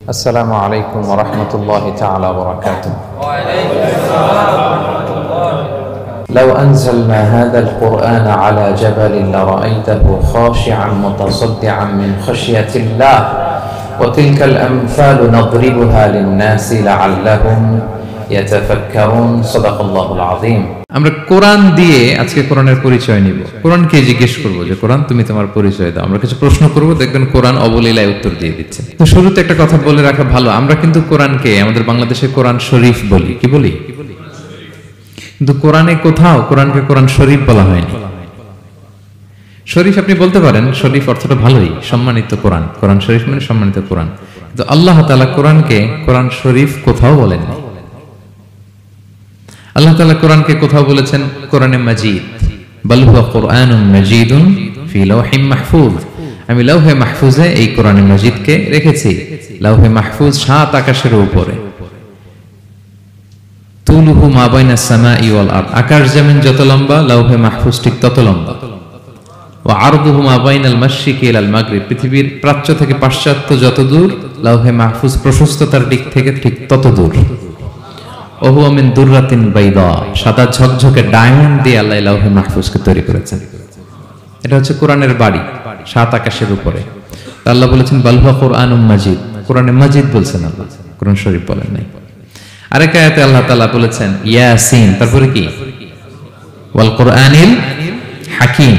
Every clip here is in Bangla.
السلام عليكم ورحمة الله تعالى وبركاته. وعليكم السلام ورحمة الله. لو أنزلنا هذا القرآن على جبل لرأيته خاشعا متصدعا من خشية الله وتلك الأمثال نضربها للناس لعلهم يتفكرون. صدق الله العظيم. আমরা কোরআন দিয়ে আজকে কোরআনের পরিচয় নিব। কোরআনকে জিজ্ঞেস করব যে কোরআন তুমি তোমার পরিচয় দাও। আমরা কিছু প্রশ্ন করব, দেখবেন কোরআন অবলীলায় উত্তর দিয়ে দিচ্ছে। তো শুরুতে একটা কথা বলে রাখা ভালো, আমরা কিন্তু কোরআনকে আমাদের বাংলাদেশে কোরআন শরীফ বলি। কি বলি? কিন্তু কোরআনে কোথাও কোরআনকে কোরআন শরীফ বলা হয়নি। শরীফ আপনি বলতে পারেন, শরীফ অর্থটা ভালোই, সম্মানিত কোরআন। কোরআন শরীফ মানে সম্মানিত কোরআন। কিন্তু আল্লাহ তাআলা কোরআনকে কোরআন শরীফ কোথাও বলেননি। আল্লাহ তাআলা কোরআনকে কোথাও বলেছেন কোরআনে মাজিদ, বাল হুয়া কুরআনুম মাজিদুন ফি লাওহিম মাহফুজ। আমি লাওহে মাহফুজে এই কোরআনে মাজিদকে রেখেছি। লাওহে মাহফুজ 7 আকাশের উপরে। তুলুহু মা বাইনাস সামাই ওয়াল আরদ, আকাশ জমিন যত লম্বা লাওহে মাহফুজ ঠিক তত লম্বা। ওয়া আরদুহু মা বাইনাল মাশরিকি ইলাল মাগরিব, পৃথিবীর প্রাচ্য থেকে পাশ্চাত্য যত দূর লাওহে মাহফুজ প্রশস্ততার দিক থেকে ঠিক তত দূর। ওহুয়া মিন দুররাতিন বাইদা, সাদা ঝকঝকে ডায়মন্ড দিয়ে আল্লাহ লাওহে মাহফুজকে তৈরি করেছেন। এটা হচ্ছে কোরআনের বাড়ি 7 আকাশের উপরে। আল্লাহ বলেছেন বাল হুয়া কুরআনুম মাজিদ, কোরআনে মাজিদ বলছেন আল্লাহ, কোরআন শরীফ বলেন নাই। আরেক আয়াতে আল্লাহ তাআলা বলেছেন ইয়াসিন, তারপরে কি ওয়াল কুরআনিল হাকিম।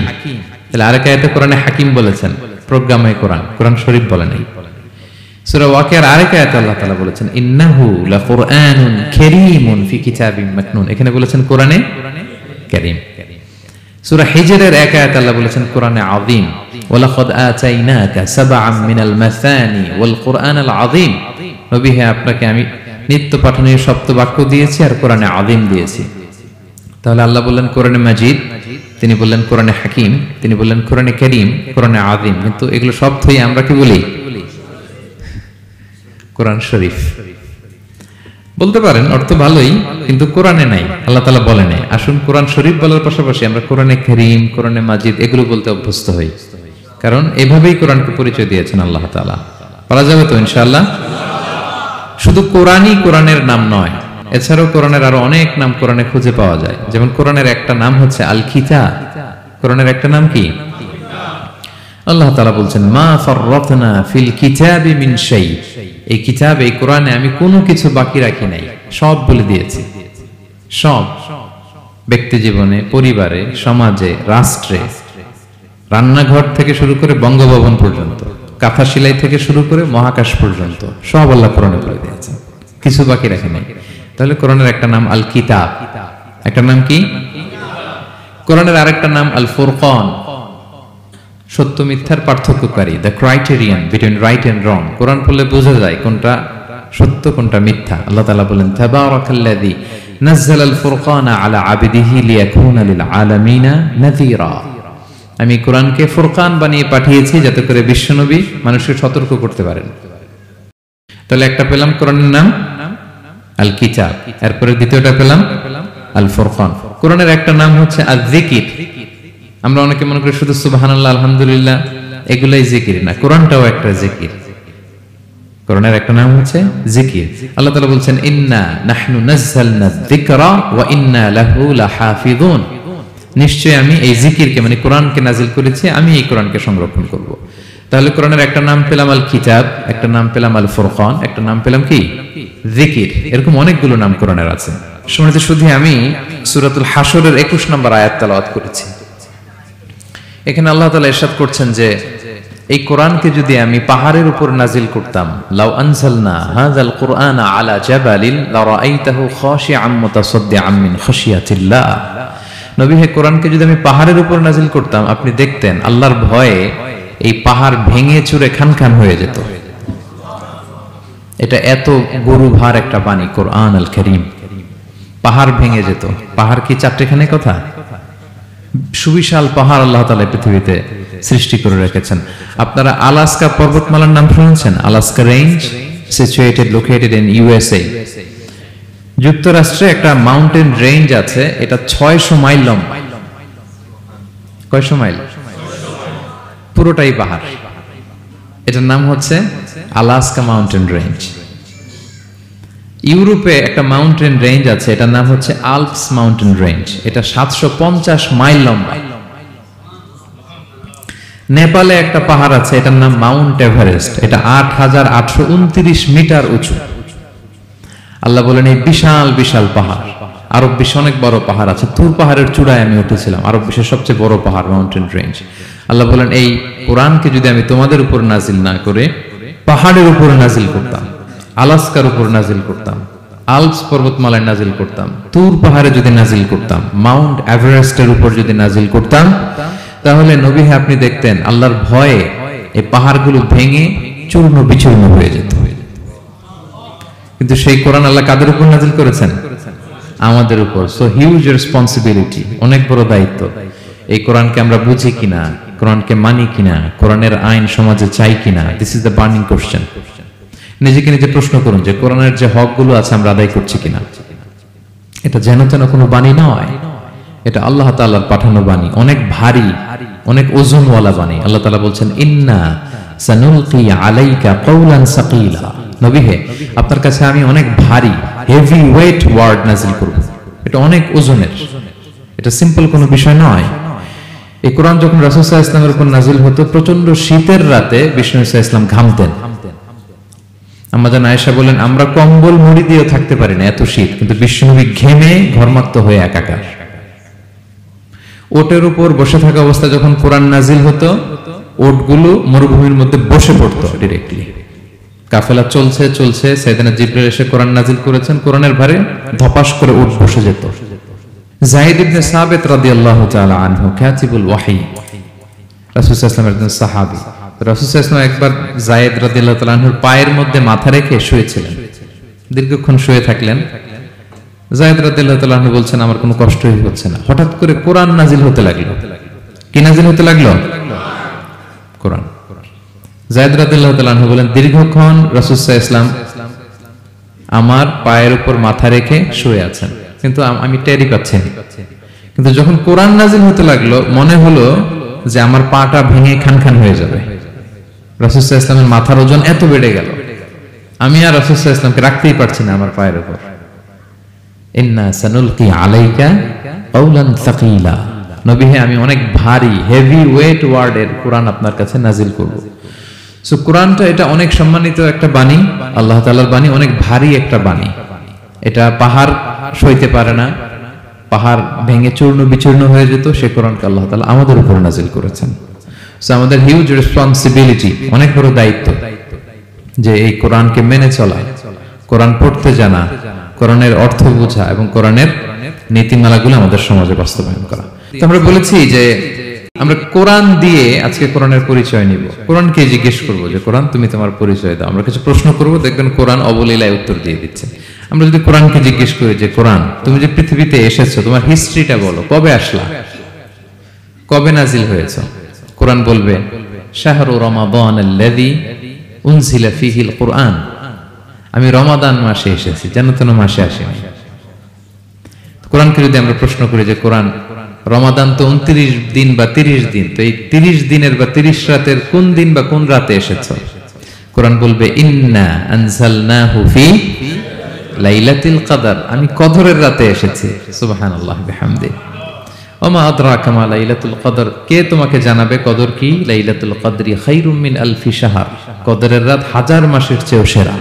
তাহলে আরেক আয়াতে কোরআনে হাকিম বলেছেন, প্রোগ্রামে কোরআন, কোরআন শরীফ বলেন নাই। সূরা ওয়াকিয়ার আরেক আয়াতে আল্লাহ তাআলা বলেছেন ইন্নাহু লাকুরআনুন কারীমুন ফি কিতাবিম মাকনুন, এখানে বলেছেন কোরআনে কারীম। সূরা হিজরের এক আয়াতে আল্লাহ বলেছেন কোরআনে আযীম, ওয়ালাকাদ আতাইনাকা সাবআম মিনাল মাসানি ওয়াল কুরআনাল আযীম। নবী হে, আপনাকে আমি নিত্য পাঠনীয় সপ্ত বাক্য দিয়েছি আর কোরআনে আযীম দিয়েছি। তাহলে আল্লাহ বললেন কোরআনে মাজিদ, তিনি বললেন কোরআনে হাকিম, তিনি বললেন কোরআনে কারীম, কোরআনে আযীম। কিন্তু এগুলো সব থেকে আমরা কি বলি? কোরআন শরীফ বলতে পারেন, অর্থ ভালোই, কিন্তু কোরআনে নাই, আল্লাহ তাআলা বলেন নাই। আসুন কোরআন শরীফ বলার পাশাপাশি আমরা কোরআনে কারীম, কোরআনে মাজিদ এগুলো বলতে অভ্যস্ত হই, কারণ এভাবেই কোরআনকে পরিচয় দিয়েছেন আল্লাহ তাআলা। পারা যাবে তো ইনশাআল্লাহ? শুধু কোরআনই কোরআনের নাম নয়, এছাড়াও কোরআনের আরো অনেক নাম কোরআনে খুঁজে পাওয়া যায়। যেমন কোরআনের একটা নাম হচ্ছে আল কিতাব। কোরআনের একটা নাম কি? আল্লাহ তাআলা বলছেন মা ফাররাতনা ফিল কিতাবি মিন শাই, এই কিতাব, এই কোরআনে আমি কোনো কিছু বাকি রাখি নাই, সব বলে দিয়েছি। সব, ব্যক্তি জীবনে, পরিবারে, সমাজে, রাষ্ট্রে, রান্নাঘর থেকে শুরু করে বঙ্গভবন পর্যন্ত, কাঁথা সেলাই থেকে শুরু করে মহাকাশ পর্যন্ত সব আল্লাহ কোরআনে বলে দিয়েছেন, কিছু বাকি রাখে নাই। তাহলে কোরআনের একটা নাম আল কিতাব, একটা নাম কি? কোরআনের আরেকটা নাম আল ফুরকান, সত্য মিথ্যার পার্থক্যকারী, the criterion between right and wrong. কোরআন পড়লে বোঝা যায় কোনটা সত্য কোনটা মিথ্যা। আল্লাহ তাআলা বলেন তাবারাকাল্লাযী নাযালাল ফুরকানা আলা আবদিহি লিয়াকুনা লিল আলামিনা নাযীরা, আমি কোরআনকে ফুরকান বানিয়ে পাঠিয়েছি যাতে করে বিশ্বনবী মানুষকে সতর্ক করতে পারেন। তাহলে একটা পেলাম কোরআনের নাম আল কিতাব, এরপরে দ্বিতীয়টা পেলাম আল ফুরকান। কোরআনের একটা নাম হচ্ছে আয-যিকির। আমরা অনেকে মনে করি শুধু সুবহানাল্লাহ, আলহামদুলিল্লাহ এগুলাই জিকির, না, কোরআনটাও একটা জিকির। কোরআনের একটা নাম হচ্ছে জিকির। আল্লাহ তাআলা বলছেন ইন্না নাহনু নাযালনা যিকরা ওয়া ইন্না লাহু লাহাফিযুন, নিশ্চয়ই আমি এই জিকিরকে মানে কোরআনকে নাজিল করেছি, আমি এই কোরআনকে সংরক্ষণ করব। তাহলে কোরআনের একটা নাম পেলাম আল কিতাব, একটা নাম পেলাম আল ফুরকান, একটা নাম পেলাম কি? জিকির। এরকম অনেকগুলো নাম কোরআনের আছে। শুনতে শুধু আমি সূরাতুল হাশরের 21 নম্বর আয়াত তেলাওয়াত করেছি। এখানে আল্লাহ তাআলা ইরশাদ করছেন যে এই কোরআনকে যদি আমি পাহাড়ের উপর নাজিল করতাম, লাউ আনজালনা হাযাল কুরআনা আলা জাবালিন লারাআইতাহু খাশিআম মুতাসাদ্দিআম মিন খাশিয়াতিল্লাহ। নবী হে, কোরআনকে যদি আমি পাহাড়ের উপর নাজিল করতাম, আপনি দেখতেন আল্লাহর ভয়ে এই পাহাড় ভেঙে চুরে খানখান হয়ে যেত। এটা এত গরু ভার একটা বাণী কোরআন আল কারীম, পাহাড় ভেঙে যেত। পাহাড় কি চারটেখানে কথা? সুবিশাল পাহাড় আল্লাহ তাআলা পৃথিবীতে সৃষ্টি করে রেখেছেন। আপনারা আলাস্কা পর্বতমালার নাম শুনেছেন? Alaska range, situated located in USA. যুক্তরাষ্ট্রে একটা মাউন্টেন রেঞ্জ আছে, এটা 600 মাইল লম্বা। কয়শো মাইল? পুরোটাই পাহাড়। এটার নাম হচ্ছে আলাস্কা মাউন্টেন রেঞ্জ। ইউরোপে একটা মাউন্টেন রেঞ্জ আছে, এটার নাম হচ্ছে আল্পস মাউন্টেন রেঞ্জ। এটা 750 মাইল লম্বা। নেপালে একটা পাহাড় আছে, এটার নাম মাউন্ট এভারেস্ট। এটা 8829 মিটার উঁচু। আল্লাহ বলেন এই বিশাল বিশাল পাহাড়। আরব বিশ্বে অনেক বড় পাহাড় আছে। তুর পাহাড়ের চূড়ায় আমি উঠেছিলাম, আরব বিশ্বের সবচেয়ে বড় পাহাড় মাউন্টেন রেঞ্জ। আল্লাহ বলেন এই কোরআনকে যদি আমি তোমাদের উপর নাজিল না করে পাহাড়ের উপর নাজিল করতাম, আলাস্কার উপর নাজিল করতাম, আল্পস পর্বতমালায় নাজিল করতাম, তুর পাহাড়ে যদি নাজিল করতাম, মাউন্ট এভারেস্টের উপর যদি নাজিল করতাম, তাহলে নবী হ্যাঁ আপনি দেখতেন আল্লাহর ভয়ে এই পাহাড়গুলো ভেঙে চূর্ণ বিচূর্ণ হয়ে যেত। কিন্তু সেই কোরআন আল্লাহ কাদের উপর নাজিল করেছেন? আমাদের উপর। সো হিউজ রেসপন্সিবিলিটি, অনেক বড় দায়িত্ব। এই কোরআনকে আমরা বুঝি কিনা, কোরআনকে মানি কিনা, কোরআনের আইন সমাজে চাই কিনা, this is the burning question. নিজেকে নিজে প্রশ্ন করুন যে কোরআনের যে হকগুলো আছে আমরা আদায় করছি কিনা। এটা যেন তেন কোনো বাণী নয়, এটা আল্লাহ তাআলার পাঠানো বাণী, অনেক ভারী, অনেক ওজনওয়ালা বাণী। আল্লাহ তাআলা বলছেন ইন্না সানুলকি আলাইকা কাওলান সাকিলা। নবী হে, আপনার কাছে আমি অনেক ভারী, হেভি ওয়েট ওয়ার্ড নাজিল করব। এটা অনেক ওজনের, এটা সিম্পল কোনো বিষয় নয়। এই কোরআন যখন রাসূল সাল্লাল্লাহু আলাইহি ওয়াসাল্লামের উপর নাজিল হতো, প্রচন্ড শীতের রাতে বিষ্ণু সাল্লাল্লাহু আলাইহি ওয়াসাল্লাম ঘামতেন। আমাদের আয়েশা বলেন আমরা কম্বল মুড়ি দিয়ে থাকতে পারি না, এত শীত, কিন্তু বিশ্বনবী ঘেমে ঘর্মাক্ত হয়ে একাকার। ওটের উপর বসে থাকা অবস্থা যখন কোরআন নাজিল হতো, ওটগুলো মরুভূমির মধ্যে বসে পড়তো ডিরেক্টলি। কাফেলা চলছে চলছে, সাইয়েদনা জিবরাইল এসে কোরআন নাজিল করেছেন, কোরআনের ভারে ধপাস করে উট বসে যেত। যায়েদ ইবনে সাবিত রাদিয়াল্লাহু তাআলা আনহু কাতিবুল ওয়াহী, রাসূল সাল্লাল্লাহু আলাইহি ওয়াসাল্লামের একজন সাহাবী। রাসূল সাল্লাল্লাহু আলাইহি ওয়াসাল্লাম একবার যায়েদ রাদিয়াল্লাহু তাআলা আনহুর পায়ের মধ্যে মাথা রেখে শুয়েছিলেন, দীর্ঘক্ষণ শুয়ে থাকলেন। যায়েদ রাদিয়াল্লাহু তাআলা আনহু বলছেন আমার কোনো কষ্টই হচ্ছে না। হঠাৎ করে কোরআন নাজিল হতে লাগলো। কি নাজিল হতে লাগলো? কোরআন। যায়েদ রাদিয়াল্লাহু তাআলা আনহু বলেন দীর্ঘক্ষণ রাসূল সাল্লাল্লাহু আলাইহি ওয়াসাল্লাম আমার পায়ের উপর মাথা রেখে শুয়ে আছেন, কিন্তু আমি টেরই পাচ্ছি না। কিন্তু যখন কোরআন নাজিল হতে লাগলো, মনে হলো যে আমার পাটা ভেঙে খান খান হয়ে যাবে। রাসূল সাল্লাল্লাহু আলাইহি ওয়াসাল্লামের মাথার ওজন এত বেড়ে গেল, আমি আর রাসূল সাল্লাল্লাহু আলাইহি ওয়াসাল্লামকে রাখতেই পারছি না আমার পায়ের উপর। ইন্না সানুলকি আলাইকা কাওলান সাকিলা। নবী হে, আমি অনেক ভারী, হেভি ওয়েট ওয়ার্ডের কোরআন আপনার কাছে নাজিল করব। সো কোরআনটা এটা অনেক সম্মানিত একটা বাণী, আল্লাহ তাআলার বাণী, অনেক ভারী একটা বাণী। এটা পাহাড় সইতে পারে না, পাহাড় ভেঙে চূর্ণ বিচূর্ণ হয়ে যেত, সে কোরআনকে আল্লাহ তাআলা আমাদের উপর নাজিল করেছেন। সো আমাদের হিউজ রেসপন্সিবিলিটি, অনেক বড় দায়িত্ব যে এই কোরআনকে মেনে চলা, কোরআন পড়তে জানা, কোরআনের অর্থ বোঝা এবং কোরআনের নীতিমালাগুলো আমাদের সমাজে বাস্তবায়ন করা। তো আমরা বলেছি যে আমরা কোরআন দিয়ে আজকে কোরআনের পরিচয় নিব। কোরআনকে জিজ্ঞেস করবো যে কোরআন তুমি তোমার পরিচয় দাও। আমরা কিছু প্রশ্ন করবো, দেখবেন কোরআন অবলীলায় উত্তর দিয়ে দিচ্ছে। আমরা যদি কোরআনকে জিজ্ঞেস করি যে কোরআন তুমি যে পৃথিবীতে এসেছো, তোমার হিস্ট্রিটা বলো, কবে আসলা, কবে নাজিল হয়েছে? কোরআন বলবে শাহরু রমাদান আল্লাযী উনজিলা ফীহিল কুরআন, আমি রমাদান মাসে এসেছি, যেন তেন মাসে আসিনি। কোরআনকে যদি আমরা প্রশ্ন করি যে কোরআন রমাদান তো 29 দিন বা 30 দিন, তো এই 30 দিনের বা 30 রাতের কোন দিন বা কোন রাতে এসেছো? কোরআন বলবে ইন্না আনজালনাহু ফি লাইলাতুল কদর, আমি কদরের রাতে এসেছি। সুবহানাল্লাহ বিহামদি। ওমা আদরাকা মা লাইলাতুল কদর, কে তোমাকে জানাবে কদর কি? লাইলাতুল কদরি খায়রুম মিন আলফি শাহর, কদরের রাত 1000 মাসের চেয়েও সেরা।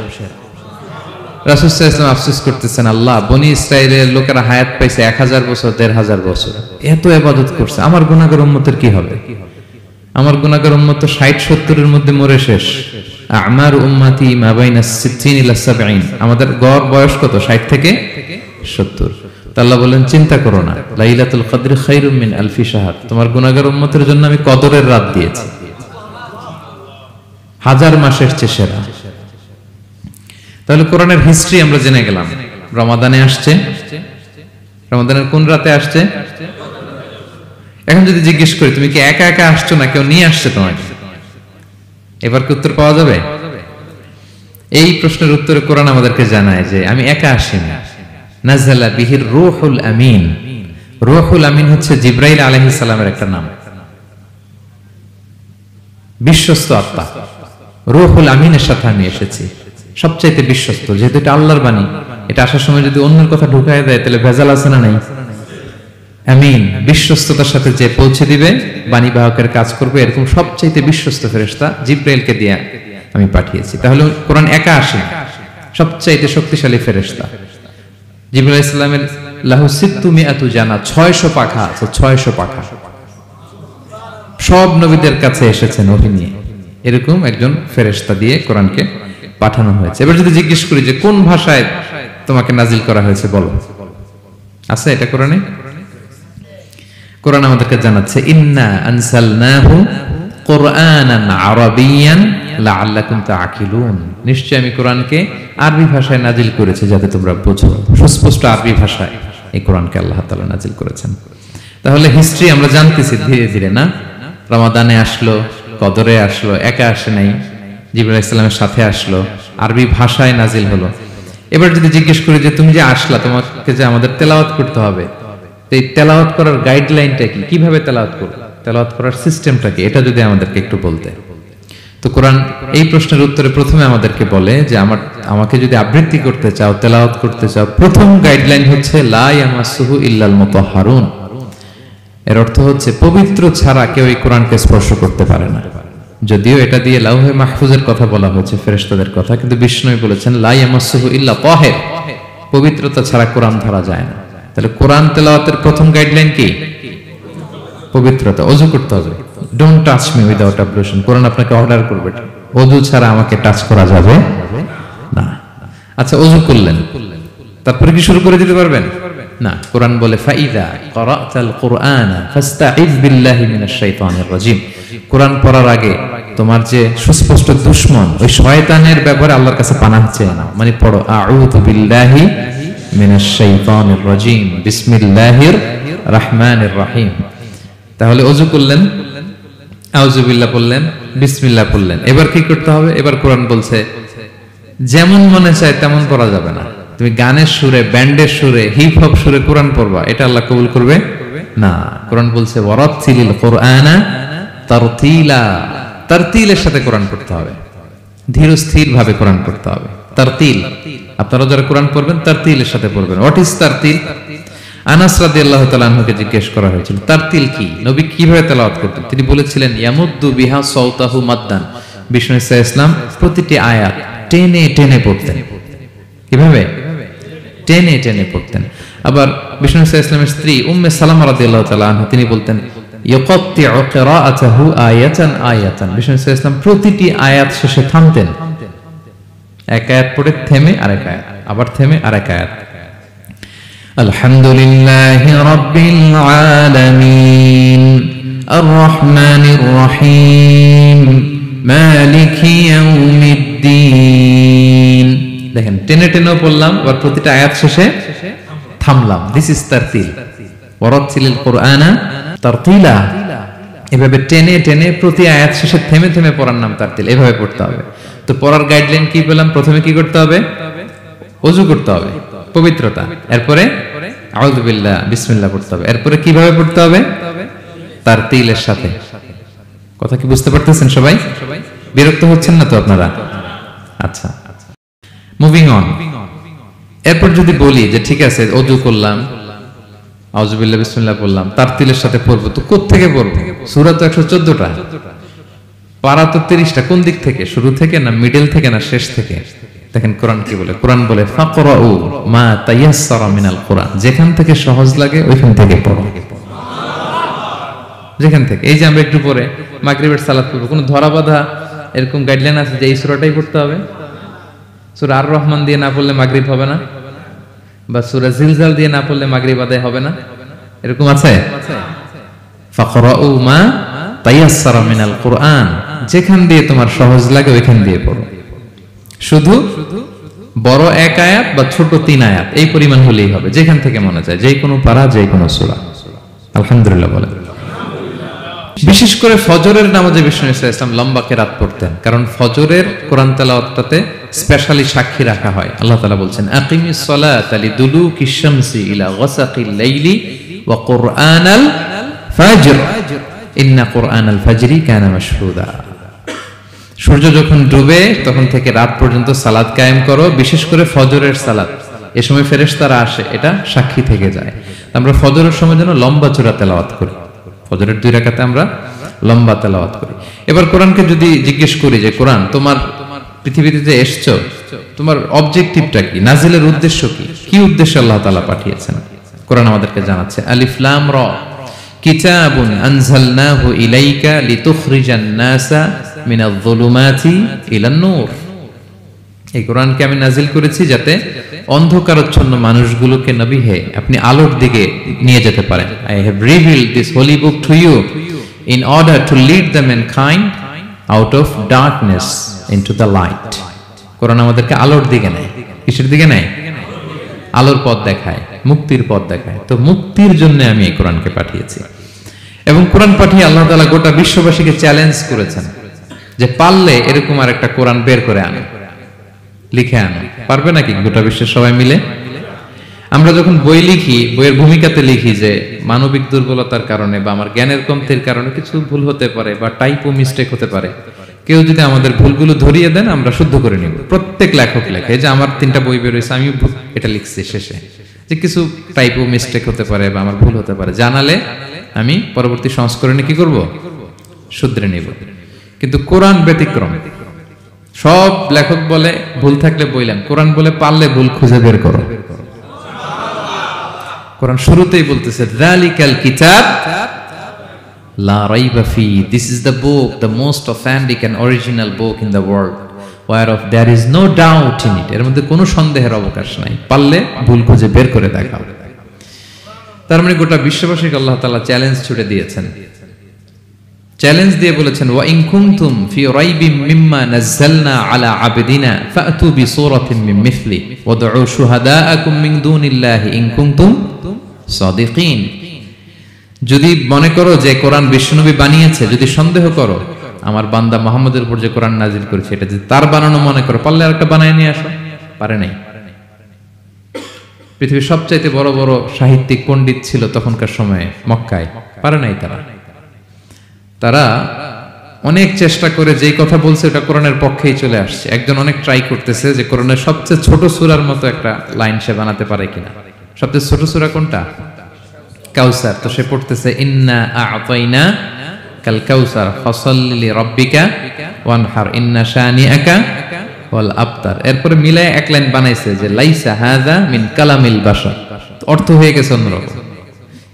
রাসূল সাল্লাল্লাহু আলাইহি ওয়াসাল্লাম আফসোস করতেছেন, আল্লাহ বনি ইসরাইলের লোকেরা হায়াত পাইছে 1000 বছর, 1500 বছর, এত ইবাদত করছে, আমার গুনাহগার উম্মতের কি হবে? আমার গুনাহগার উম্মত তো 60-70 এর মধ্যে মরে শেষ। আমার উম্মতি মা বাইনা 60 ইলা 70, আমাদের গড় বয়স কত? 60 থেকে 70। আল্লাহ বলেন চিন্তা করো না, লাইলাতুল কদরি খায়রুম মিন আলফি শাহর, তোমার গুনাহগার উম্মতের জন্য আমি কদরের রাত দিয়েছি, 1000 মাসের চেয়ে সেরা। তাহলে কোরআনের হিস্ট্রি আমরা জেনে গেলাম। রমাদানে আসছে, রমাদানের কোন রাতে আসছে? এখন যদি জিজ্ঞেস করি তুমি কি একা একা আসছো না কেউ নিয়ে আসছে তোমাকে, এবার কি উত্তর পাওয়া যাবে? এই প্রশ্নের উত্তরে কোরআন আমাদেরকে জানায় যে আমি একা আসিনি। নাযালা বিহির রূহুল আমিন। রূহুল আমিন হচ্ছে জিবরাইল আলাইহিস সালামের একটা নাম, বিশ্বস্ত আত্মা। রূহুল আমিনের সাথে আমি এসেছি, সবচাইতে বিশ্বস্ত। যেহেতু এটা আল্লাহর বাণী, এটা আসার সময় যদি অন্যের কথা ঢুকায় দেয় তাহলে ভেজাল আছে না নাই? আমিন, বিশ্বস্ততার সাথে যে পৌঁছে দিবে, বাণী বাহকের কাজ করবে, এরকম সবচাইতে বিশ্বস্ত ফেরেশতা জিব্রাইলকে দিয়ে আমি পাঠিয়েছি। তাহলে কোরআন একা আসে, সবচাইতে শক্তিশালী ফেরেশতা। জিবরাইল আলাইহিস সালামের লাহু সিত্তু মিআতু জানা, 600 পাখা আছে, 600 পাখা। সব নবীদের কাছে এসেছেন ওহী নিয়ে, এরকম একজন ফেরেশতা দিয়ে কোরআনকে পাঠানো হয়েছে। এবার যদি জিজ্ঞেস করি যে কোন ভাষায় তোমাকে নাজিল করা হয়েছে বলো, আছে এটা কোরআনে? কোরআন আমাদেরকে জানাচ্ছে ইন্না আনসালনাহু কুরআনান আরাবিয়ান লাআল্লাকুম তাআকিলুন, নিশ্চয় আমি কোরআনকে আরবি ভাষায় নাজিল করেছি যাতে তোমরা বুঝো। সুস্পষ্ট আরবি ভাষায় এই কোরআনকে আল্লাহ তাআলা নাজিল করেছেন। তাহলে হিস্ট্রি আমরা জানতেছি ধীরে ধীরে, না? রমাদানে আসলো, কদরে আসলো, একা আসে নাই, জিবরাইল আলাইহিস সালামের সাথে আসলো, আরবি ভাষায় নাজিল হলো। এবার যদি জিজ্ঞেস করি যে তুমি যে আসলা, তোমাকে যে আমাদের তেলাওয়াত করতে হবে, এই তেলাওয়াত করার গাইডলাইনটা কি, কিভাবে তেলাওয়াত করব, তেলাওয়াত করার সিস্টেমটা কি, এটা যদি আমাদেরকে একটু বলতে। তো কোরআন এই প্রশ্নের উত্তরে প্রথমে আমাদেরকে বলে যে আমাকে যদি আবৃত্তি করতে চাও, তেলাওয়াত করতে চাও, প্রথম গাইডলাইন হচ্ছে লা ইয়ামাসসুহু ইল্লাল মুতাহহারুন। এর অর্থ হচ্ছে পবিত্র ছাড়া কেউ এই কোরআনকে স্পর্শ করতে পারে না। যদিও এটা দিয়ে লাউহে মাহফুজের কথা বলা হয়েছে, ফেরেশতাদের কথা, কিন্তু বিষ্ণু বলেছেন লা ইয়ামাসসুহু ইল্লা তাহির, পবিত্রতা ছাড়া কোরআন ধরা যায় না। তাহলে কোরআন তেলাওয়াতের প্রথম গাইডলাইন কি? পবিত্রতা, ওযু করতে হবে। ডোন্ট টাচ মি উইদাউট অ্যাবলুশন, কোরআন আপনাকে অর্ডার করবে, ওযু ছাড়া আমাকে টাচ করা যাবে না। আচ্ছা, ওযু করলেন, তারপরে কি শুরু করে দিতে পারবেন? না, কোরআন বলে ফাইদা ক্বরাতাল কুরআনা ফাস্তাইয বিল্লাহি মিনাশ শাইতানির রাজিম। কোরআন পড়ার আগে তোমার যে সুস্পষ্ট দুশমন ওই শয়তানের ব্যাপারে আল্লাহর কাছে পানাহ চেয়ে নাও। মানে পড়ো আউযু বিল্লাহি মিনাশ শাইতানির রাজিম বিসমিল্লাহির রহমানির রহিম। তাহলে ওযু করলেন, আউযু বিল্লাহ পড়লেন, বিসমিল্লাহ পড়লেন। এবার কি করতে হবে? এবার কোরআন বলছে যেমন মনে চায় তেমন পড়া যাবে না। তুমি গানের সুরে, ব্যান্ডের সুরে, হিপ হপ সুরে কোরআন পড়বা, এটা আল্লাহ কবুল করবে না। কোরআন বলছে ওয়ারাত্তিলিল কুরআনা তারতিলা, তারতিলের সাথে কোরআন পড়তে হবে, ধীর স্থির ভাবে কোরআন পড়তে হবে। তারতিল, আপনারা যারা কোরআন পড়বেন তারতিলের সাথে পড়বেন। What is তারতিল? আনাস রাদিয়াল্লাহু তাআলা আনহুকে জিজ্ঞেস করা হয়েছিল তারতিল কি, নবী কিভাবে তেলাওয়াত করতেন। তিনি বলেছিলেন ইয়ামুদ্দু বিহা সাওতাহু মাদ্দান, বিষ্ণু ইসা ইসলাম প্রতিটি আয়াত টেনে টেনে পড়তেন। কিভাবে? টেনে টেনে পড়তেন। আবার বিষ্ণু ইসা ইসলামের স্ত্রী উম্মে সালামা রাদিয়াল্লাহু তাআলা আনহা, তিনি বলতেন ইয়াকাত্তিউ কিরাআতাহু আয়াতান আয়াতান, বিষ্ণু ইসা ইসলাম প্রতিটি আয়াত শেষে থামতেন, এক আয়াত পড়ে থেমে আরেক আয়াত, আবার থেমে আরেক আয়াত। আলহামদুলিল্লাহি রাব্বিল আলামিন আর রহমানির রহিম মালিকি ইয়াউমিদ্দিন। দেখেন টেনে টেনেও পড়লাম, আবার প্রতিটা আয়াত শেষে থামলাম। This is তারতিল। ওয়ারাত্তিলিল কুরআনা তারতিলা, এভাবে টেনে টেনে প্রতি আয়াত শেষে থেমে থেমে পড়ার নাম তারতিল। এভাবে পড়তে হবে। তো পড়ার গাইডলাইন কি পেলাম? প্রথমে কি করতে হবে? ওযু করতে হবে, পবিত্রতা। এরপরে আউযু বিল্লাহ, বিসমিল্লাহ পড়তে হবে। এরপরে কিভাবে পড়তে হবে? তারতিলের সাথে। কথা কি বুঝতে পারতেছেন সবাই? বিরক্ত হচ্ছেন না তো আপনারা? আচ্ছা, মুভিং অন। এরপর যদি বলি যে ঠিক আছে ওযু করলাম, আউযু বিল্লাহ বিসমিল্লাহ পড়লাম, তারতিলের সাথে পড়বো, তো কোথা থেকে পড়বো? সূরা তো 114টা, পারা তো 30টা। কোন দিক থেকে? শুরু থেকে না মিডল থেকে না শেষ থেকে? দেখেন কোরআন কি বলে। কোরআন বলে ফাকরাউ মা তায়াসসারা মিনাল কোরআন, যেখান থেকে সহজ লাগে ওইখান থেকে পড়ো। যেখান থেকে, এই যে আমরা একটু পরে মাগরিবের সালাত পড়বো, কোনো ধরা বাঁধা এরকম গাইডলাইন আছে যে এই সূরাটাই পড়তে হবে? সূরা আর রহমান দিয়ে না পড়লে মাগরিব হবে না, বা সূরা জিলজাল দিয়ে না পড়লে মাগরিব আদায় হবে না, এরকম আছে? ফাকরাউ মা তায়াসসারা মিনাল কোরআন, যেখান দিয়ে তোমার সহজ লাগে ওইখান দিয়ে পড়ো। শুধু বড় এক আয়াত বা ছোট 3 আয়াত এই পরিমাণ হলেই হবে, যেখান থেকে মনে চায়, যে কোনো পারা, যে কোনো সূরা। আলহামদুলিল্লাহ বলেন। বিশেষ করে ফজরের নামাজে বিষ্ণু ইসলাম লম্বা কেরাত পড়তেন, কারণ ফজরের কোরআন তেলাওয়াতটাতে স্পেশালি সাক্ষী রাখা হয়। আল্লাহ তাআলা বলছেন আকিমিস সালাতা লিদুলুকিশ শামসি ইলা গাসাকিল লাইলি ওয়া কুরআনাল ফাজর ইন্না কুরআনাল ফাজরি কানা মাশহুদা। সূর্য যখন ডুবে তখন থেকে রাত পর্যন্ত সালাত কায়েম করো, বিশেষ করে ফজরের সালাত। এ সময় ফেরেশতারা আসে, এটা সাক্ষী থেকে যায়। আমরা ফজরের সময় যেন লম্বা চূড়া তেলাওয়াত করি, ফজরের 2 রাকাতে আমরা লম্বা তেলাওয়াত করি। এবার কোরআনকে যদি জিজ্ঞেস করি যে কোরআন তোমার পৃথিবীতে যে এসছো, তোমার অবজেক্টিভটা কি, নাজিলের উদ্দেশ্য কি, কি উদ্দেশ্যে আল্লাহ তাআলা পাঠিয়েছেন, কোরআন আমাদেরকে জানাচ্ছে। আলিফ লাম রা কিতাবুন আনজালনাহু ইলাইকা লিতুখরিজান নাসা মিনাল যুলুমাতি ইলান নূর। এই কোরআনকে আমি নাজিল করেছি যাতে অন্ধকারাচ্ছন্ন মানুষগুলোকে নবী হে আপনি আলোর দিকে নিয়ে যেতে পারেন। I have revealed this holy book to you in order to lead the mankind out of darkness into the light. কোরআন আমাদেরকে আলোর দিকে নেয়। কিসের দিকে নেয়? আলোর পথ দেখায়, মুক্তির পথ দেখায়। তো মুক্তির জন্য আমি এই কোরআনকে পাঠিয়েছি। এবং কোরআন পাঠিয়ে আল্লাহ তাআলা গোটা বিশ্ববাসীকে চ্যালেঞ্জ করেছেন যে পারলে এরকম আর একটা কোরআন বের করে আনো, লিখে আনো। পারবে নাকি গোটা বিশ্বের সবাই মিলে? আমরা যখন বই লিখি, বইয়ের ভূমিকাতে লিখি যে মানবিক দুর্বলতার কারণে বা আমার জ্ঞানের কমতির কারণে কিছু ভুল হতে পারে বা টাইপো মিস্টেক হতে পারে। কেউ যদি আমাদের ভুলগুলো ধরিয়ে দেন আমরা শুদ্ধ করে নিব। প্রত্যেক লেখক লেখে যে আমার 3টা বই বের হয়েছে, আমি এটা লিখছি শেষে, যে কিছু টাইপো মিস্টেক হতে পারে বা আমার ভুল হতে পারে, জানালে আমি পরবর্তী সংস্করণে কি করব? শুধরে নিব। কিন্তু কোরআন ব্যতিক্রম। সব লেখক বলে ভুল থাকলে বইলেন, কোরআন বলে পারলে ভুল খুঁজে বের করো। কোরআন শুরুতেই বলতেছে যালিকাল কিতাব লা রাইবা ফি, this is the book, the most authentic and original book in the world, whereof there is no doubt in it, এর মধ্যে কোনো সন্দেহের অবকাশ নাই। পারলে ভুল খুঁজে বের করে দেখাও। তার মানে গোটা বিশ্ববাসীকে আল্লাহ তাআলা চ্যালেঞ্জ ছুড়ে দিয়েছেন। চ্যালেঞ্জ দিয়ে বলেছেন ওয়া ইন কুনতুম ফি রাইবিম মিম্মা নাযালনা আলা আবদিনা ফাতু বিসূরাতিন মিন মিথলি ওয়াদউ শুহাদাআকুম মিন দুনিল্লাহি ইন কুনতুম সাদিকিন। যদি মনে করো যে কোরআন বিশ্বনবী বানিয়েছে, যদি সন্দেহ করো আমার বান্দা মুহাম্মদের উপর যে কোরআন নাজিল করেছে এটা যদি তার বানানো মনে করো, পারলে আরেকটা বানায় নিয়ে আসো। পারে নাই। পৃথিবীর সবচাইতে বড় বড় সাহিত্যিক পণ্ডিত ছিল তখনকার সময়ে মক্কায়, পারে নাই তারা অনেক চেষ্টা করে যেই কথা বলছে ওটা কোরআনের পক্ষেই চলে আসছে। একজন অনেক ট্রাই করতেছে যে কোরআনের সবচেয়ে ছোট সূরার মতো একটা লাইন সে বানাতে পারে কিনা। সবচেয়ে ছোট সূরা কোনটা? কাউসার। তো সে পড়তেছে ইন্না আ'তাইনা কাল কাউসার ফাসাল্লি লিরাব্বিকা ওয়ানহার ইন্না শানিআকা ওয়াল আবতার। এরপরে মিলায় এক লাইন বানাইছে যে লাইসা হাযা মিন কালামিল বাশার। অর্থ হয়ে গেছে অন্যরকম।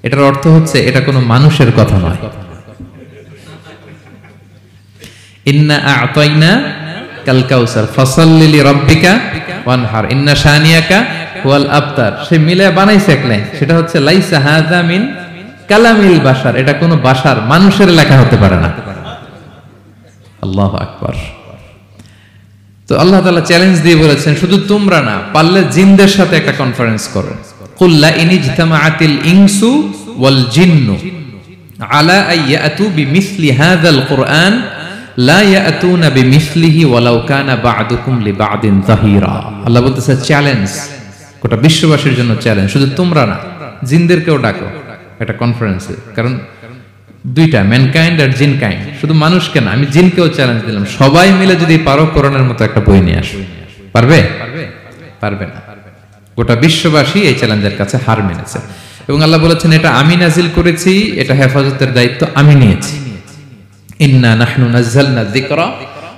এটার অর্থ হচ্ছে এটা কোনো মানুষের কথা নয়। ইন্না আ'তাইনা কাল কাউসার ফাসাল্লি লিরাব্বিকা ওয়ানহার ইন্না শানিআকা ওয়াল আবতার। সে মিলায় বানাইছে এক লাইন, সেটা হচ্ছে লাইসা হাযা মিন কালামিল বাশার। এটা কোনো বাশার, মানুষের লেখা হতে পারে না। আল্লাহু আকবার। তো আল্লাহ তাআলা চ্যালেঞ্জ দিয়ে বলেছেন শুধু তোমরা না, পারলে জিনদের সাথে একটা কনফারেন্স করো। কুল লা ইন ইজতামাআতিল ইনসু ওয়াল জিন্নু আলা আইয়াতু বিমিসলি হাযাল কুরআন লা ইয়াতুনা বিমিসলিহি ওয়ালাউ কানা বা'দুকুম লিবা'দিন যাহিরা। আল্লাহ বলতেছে চ্যালেঞ্জ, গোটা বিশ্ববাসীর জন্য চ্যালেঞ্জ। শুধু তোমরা না, জিনদেরকেও ডাকো একটা কনফারেন্সে। কারণ 2টা, ম্যানকাইন্ড আর জিনকাইন্ড। শুধু মানুষকে না, আমি জিনকেও চ্যালেঞ্জ দিলাম, সবাই মিলে যদি পারো কোরআনের মতো একটা বই নিয়ে আসো। পারবে? পারবে না। গোটা বিশ্ববাসী এই চ্যালেঞ্জের কাছে হার মেনেছে। এবং আল্লাহ বলেছেন এটা আমি নাজিল করেছি, এটা হেফাজতের দায়িত্ব আমি নিয়েছি। ইন্না নাহনু নাযালনা যিকরা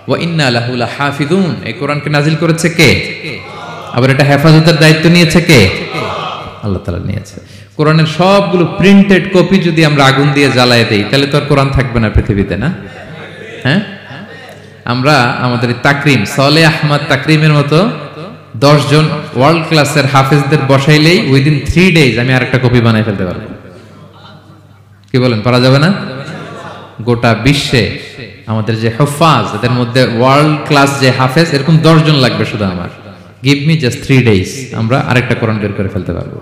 ওয়া ইন্না লাহু লাহাফিজুন। এই কোরআনকে নাজিল করেছে কে? আবার এটা হেফাজতের দায়িত্ব নিয়েছে কে? আল্লাহ তাআলা নিয়েছে। কোরআনের সবগুলো প্রিন্টেড কপি যদি আমরা আগুন দিয়ে জ্বালায় দেই তাহলে তো আর কোরআন থাকবে না পৃথিবীতে, না? হ্যাঁ, আমরা আমাদের তাকরিম সালেহ আহমদ তাকরিমের মতো 10 জন ওয়ার্ল্ড ক্লাসের হাফেজদের বসাইলেই উইদিন 3 ডেজ আমি আরেকটা কপি বানাই ফেলতে পারবো। কি বলেন, পারা যাবে না? গোটা বিশ্বে আমাদের যে হুফাজ, এদের মধ্যে ওয়ার্ল্ড ক্লাস যে হাফেজ, এরকম 10 জন লাগবে শুধু আমার। গিভ মি জাস্ট 3 ডেজ, আমরা আরেকটা কোরআন বের করে ফেলতে পারবো।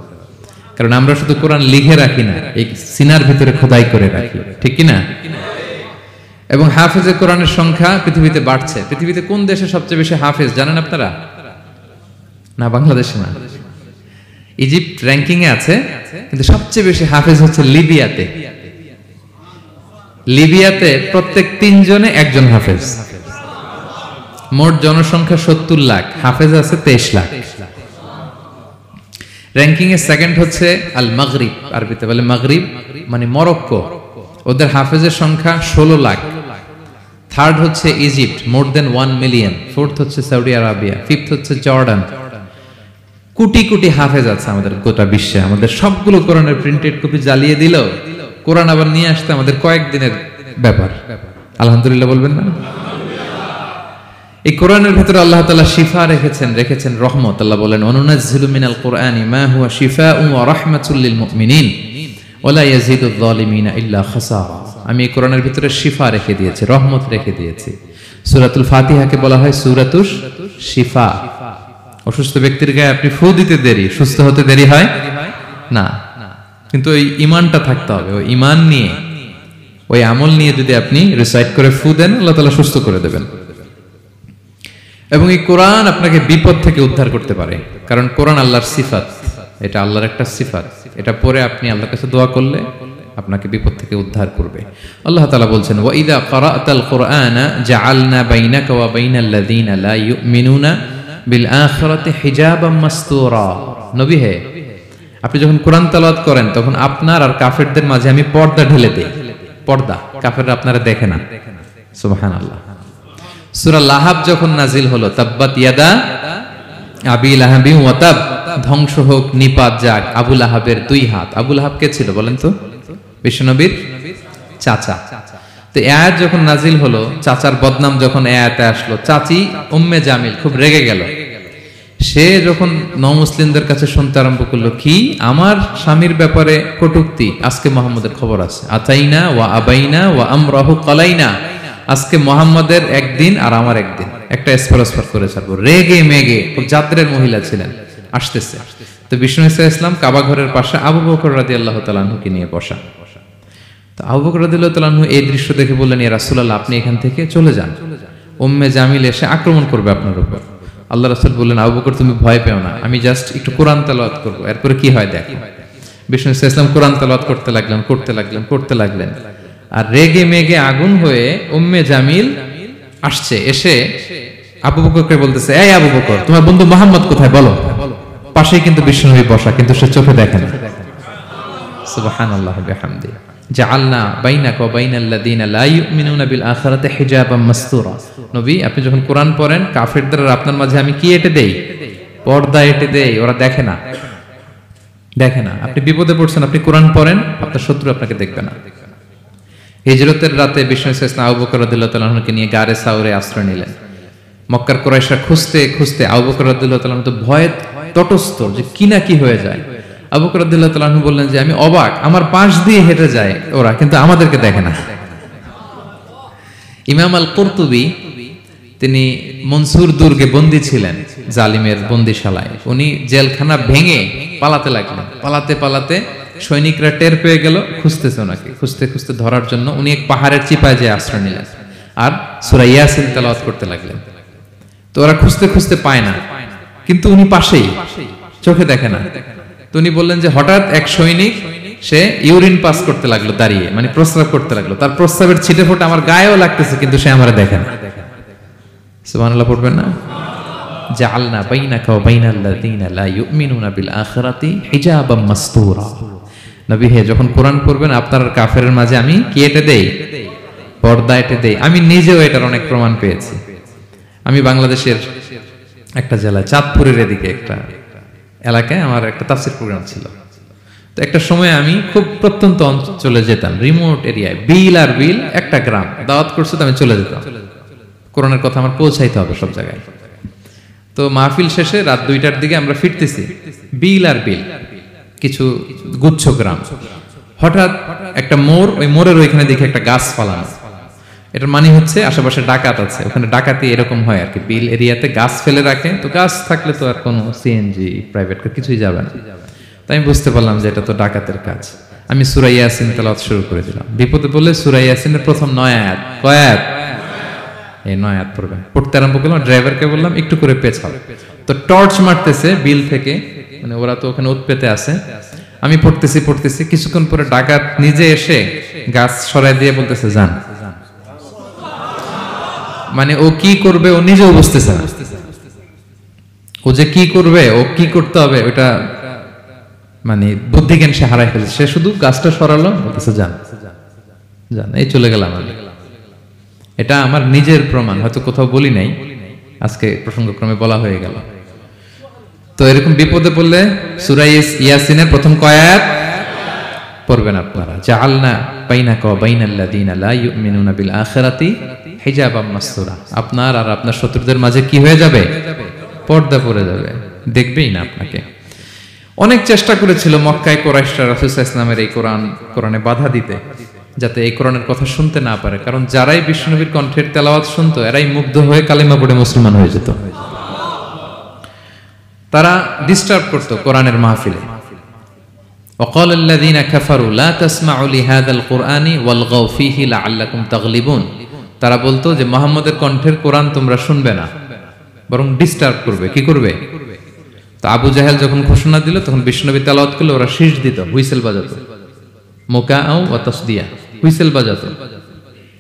কারণ আমরা শুধু কোরআন লিখে রাখি না, এই সিনার ভিতরে খোদাই করে রাখি, ঠিক কি না? এবং হাফেজে কোরআনের সংখ্যা পৃথিবীতে বাড়ছে। পৃথিবীতে কোন দেশে সবচেয়ে বেশি হাফেজ জানেন আপনারা? না, বাংলাদেশে না। ইজিপ্ট র্যাঙ্কিং এ আছে, কিন্তু সবচেয়ে বেশি হাফেজ হচ্ছে লিবিয়াতে। লিবিয়াতে প্রত্যেক 3 জনে 1 জন হাফেজ। মোট জনসংখ্যা 70 লাখ, হাফেজ আছে 23 লাখ। র্যাঙ্কিং এ সেকেন্ড হচ্ছে আল মাগরিব, আরবিতে বলে মাগরিব মানে মরক্কো, ওদের হাফেজের সংখ্যা 16 লাখ। থার্ড হচ্ছে ইজিপ্ট, মোর দেন 1 মিলিয়ন। ফোর্থ হচ্ছে সৌদি আরবিয়া, ফিফথ হচ্ছে জর্ডান। কোটি কোটি হাফেজ আছে আমাদের গোটা বিশ্বে। আমাদের সবগুলো কোরআনের প্রিন্টেড কপি জ্বালিয়ে দিল, কোরআন আবার নিয়ে আসতে আমাদের কয়েকদিনের ব্যাপার। আলহামদুলিল্লাহ বলবেন না? এই কোরআনের ভিতরে আল্লাহ তাআলা শিফা রেখেছেন রহমত। আল্লাহ বলেন অনুনাজ্জিলু মিনাল কুরআনি মা হুয়া শিফাউন ওয়া রাহমাতুল লিল মুমিনিন ওয়া লা ইয়াজিদুয যালিমিনা ইল্লা খাসারা। আমি এই কোরআনের ভিতরে শিফা রেখে দিয়েছি, রহমত রেখে দিয়েছি। সূরাতুল ফাতিহাকে বলা হয় সূরাতুশ শিফা। অসুস্থ ব্যক্তির গায়ে আপনি ফু দিতে দেরি, সুস্থ হতে দেরি হয় না। কিন্তু ওই ঈমানটা থাকতে হবে, ওই ঈমান নিয়ে, ওই আমল নিয়ে যদি আপনি রিসাইট করে ফু দেন, আল্লাহ তাআলা সুস্থ করে দেবেন। এবং এই কোরআন আপনাকে বিপদ থেকে উদ্ধার করতে পারে, কারণ কোরআন আল্লাহর সিফাত, এটা আল্লাহর একটা সিফাত। এটা পরে আপনি আল্লাহর কাছে দোয়া করলে আপনাকে বিপদ থেকে উদ্ধার করবে। আল্লাহ তাআলা বলছেন ওয়া ইযা ক্বারা'তাল কুরআনা জাআলনা বাইনাকা ওয়া বাইনাল্লাযীনা লা ইউমিনুনা বিল আখিরাতি হিজাবাম মাসতুরা। নবী হে, আপনি যখন কোরআন তেলাওয়াত করেন তখন আপনার আর কাফেরদের মাঝে আমি পর্দা ঢেলে দেই। পর্দা, কাফেররা আপনারা দেখে না। সুবহানাল্লাহ। সূরা লাহাব যখন নাজিল হলো, তাব্বাত ইয়াদা আবি লাহাবি ওয়া তাব, ধ্বংস হোক নিপাত যাক আবু লাহাবের 2 হাত। আবু লাহাব কে ছিল বলেন তো? বিশ্বনবীর চাচা। তো আয়াত যখন নাজিল হলো, চাচার বদনাম যখন আয়াতে আসলো, চাচি উম্মে জামিল খুব রেগে গেল। সে যখন নমুসলিমদের কাছে শুনতে আরম্ভ করলো, কি আমার স্বামীর ব্যাপারে কটূক্তি, আজকে মুহাম্মদের খবর আছে। আতাইনা ওয়া আবাইনা ওয়া আমরাহু কালাইনা, আজকে মুহাম্মদের একদিন আর আমার একদিন, একটা স্পরস্পর করে ছাড়বো। রেগে মেগে, খুব জাদ্রের মহিলা ছিলেন, আসতেছে। তো বিষ্ণু ইসলাম কাবা ঘরের পাশে আবু বকর রাদিয়াল্লাহু তাআলা আনহুকে নিয়ে বসা। তো আবু বকর রাদিয়াল্লাহু তাআলা আনহু এই দৃশ্য দেখে বললেন, ইয়া রাসূলুল্লাহ, আপনি এখান থেকে চলে যান, উম্মে জামিল এসে আক্রমণ করবে আপনার উপর। আল্লাহ রাসূল বললেন, আবু বকর তুমি ভয় পেও না, আমি জাস্ট একটু কোরআন তেলাওয়াত করব, এরপরে কি হয় দেখো। বিষ্ণু ইসলাম কোরআন তেলাওয়াত করতে লাগলেন। আর রেগে মেগে আগুন হয়ে উম্মে জামিল আসছে, এসে আবু বকরকে বলতেছে, এই আবু বকর, তোমার বন্ধু মুহাম্মদ কোথায় বলো। পাশেই কিন্তু বিশ্বনবী বসা, কিন্তু সে চোখে দেখে না। সুবহানাল্লাহ বিহামদি। জাআলনা বাইনাকা ওয়া বাইনাল্লাযীনা লা ইউমিনুনা বিল আখিরাতি হিজাবাম মাসতুরা। নবী, আপনি যখন কোরআন পড়েন, কাফেরদের আর আপনার মাঝে আমি কি এঁটে দেই? পর্দা এঁটে দেই, ওরা দেখে না। আপনি বিপদে পড়ছেন, আপনি কোরআন পড়েন, আপনার শত্রু আপনাকে দেখবে না। হিজরতের রাতে বিষ্ণু ইসলাম আবু বকর রাদিয়াল্লাহু তাআলা আনহুকে নিয়ে গারে সাউরে আশ্রয় নিলেন। মক্কার কুরাইশরা খুঁজতে আবু বকর রাদিয়াল্লাহু তাআলা তো ভয়ে তটস্থ, যে কি না কি হয়ে যায়। আবু বকর রাদিয়াল্লাহু তাআলা আনহু বললেন যে আমি অবাক, আমার পাশ দিয়ে হেঁটে যায় ওরা, কিন্তু আমাদেরকে দেখে না। ইমাম আল কুরতুবী, তিনি মনসুর দুর্গে বন্দী ছিলেন, জালিমের বন্দিশালায়। উনি জেলখানা ভেঙে পালাতে লাগলেন। পালাতে সৈনিকরা টের পেয়ে গেল, খুঁজতেছে ওনাকে, খুঁজতে ধরার জন্য উনি এক পাহাড়ের চিপায় যেয়ে আশ্রয় নিলেন আর সূরা ইয়াসিন তেলাওয়াত করতে লাগলেন। তো ওরা খুঁজতে পায় না, কিন্তু উনি পাশেই, চোখে দেখে না। তো উনি বললেন যে হঠাৎ এক সৈনিক, সে ইউরিন পাস করতে লাগলো দাঁড়িয়ে, মানে প্রস্রাব করতে লাগলো। তার প্রস্রাবের ছিটে ফোঁটা আমার গায়েও লাগতেছে, কিন্তু সে আমারে দেখে না। সুবহানাল্লাহ পড়বেন না? জাআলনা বাইনাকা ওয়া বাইনাল্লাযীনা লা ইউমিনুনা বিল আখিরাতি হিজাবাম মাসতুরা। নবী হে, যখন কোরআন পড়বেন আপনার আর কাফেরের মাঝে আমি কি এঁটে দেই? পর্দা এঁটে দেই। আমি নিজেও এটার অনেক প্রমাণ পেয়েছি। আমি বাংলাদেশের একটা জেলা, চাঁদপুরের এদিকে একটা এলাকায় আমার একটা তাফসীর প্রোগ্রাম ছিল। তো একটা সময় আমি খুব প্রত্যন্ত অঞ্চলে যেতাম, রিমোট এরিয়ায়, বিল একটা গ্রাম দাওয়াত করছে, তো আমি চলে যেতাম। কোরআনের কথা আমার পৌঁছাইতে হবে সব জায়গায়। তো মাহফিল শেষে রাত 2টার দিকে আমরা ফিরতেছি, বিল কিছু গুচ্ছ গ্রাম। হঠাৎ একটা মোড়, ওই মোড়ের ওইখানে দেখে একটা গাছ ফালানো। এটার মানে হচ্ছে আশেপাশে ডাকাত আছে, ওখানে ডাকাতি এরকম হয় আর কি, বিল এরিয়াতে গাছ ফেলে রাখে। তো গাছ থাকলে তো আর কোনো সিএনজি প্রাইভেট কার কিছুই যাবে না। তাই আমি বুঝতে পারলাম যে এটা তো ডাকাতের কাজ। আমি সূরা ইয়াসিন তেলাওয়াত শুরু করে দিলাম। বিপদে বলে সূরা ইয়াসিনের প্রথম 9 আয়াত, কয় আয়াত? এই 9 আয়াত পড়বেন। পড়তে আরম্ভ করলাম, ড্রাইভারকে বললাম একটু করে পেছাও। তো টর্চ মারতেছে বিল থেকে, মানে ওরা তো ওখানে উৎপেতে আছে। আমি পড়তেছি, কিছুক্ষণ পরে ডাকাত নিজে এসে গাছ সরাই দিয়ে বলতেছে যান। মানে ও কি করবে ও নিজেও বুঝতেছে না, ও যে কি করবে, ও কি করতে হবে ওটা মানে বুদ্ধিজ্ঞান সে হারাই ফেলেছে। সে শুধু গাছটা সরালো, বলতেছে যান যান, এই চলে গেলাম আমি। এটা আমার নিজের প্রমাণ, হয়তো কোথাও বলি নাই, আজকে প্রসঙ্গক্রমে বলা হয়ে গেল। তো এরকম বিপদে পড়লে সূরা ইয়াসিনের প্রথম কয়াত পড়বেন আপনারা। জাআলনা বাইনাকা ওয়া বাইনাল্লাযিনা লা ইউমিনুনা বিল আখিরাতি হিজাবাম মাসতুরা। আপনার আর আপনার শত্রুদের মাঝে কি হয়ে যাবে? পর্দা পড়ে যাবে, দেখবেই না আপনাকে। অনেক চেষ্টা করেছিল মক্কায় কুরাইশরা রাসূল সাল্লাল্লাহু আলাইহি ওয়াসাল্লামের এই কোরআনে বাধা দিতে, যাতে এই কোরআনের কথা শুনতে না পারে। কারণ যারাই বিশ্বনবীর কণ্ঠের তেলাওয়াত শুনতো এরাই মুগ্ধ হয়ে কালিমা পড়ে মুসলমান হয়ে যেত। তারা ডিস্টার্ব করতো কোরআনের মাহফিলে। وقال الذين كفروا لا تسمعوا لهذا القرآن والغوا فيه لعلكم تغلبون। তারা বলতো যে মুহাম্মদের কণ্ঠের কোরআন তোমরা শুনবে না, বরং ডিস্টার্ব করবে। কি করবে? তো আবু জাহেল যখন ঘোষণা দিল তখন বিশ্বনবী তেলাওয়াত করলে ওরা শীষ দিত, হুইসেল বাজাতো, মুকাআউ ওয়া তাসদিয়া, হুইসেল বাজাতো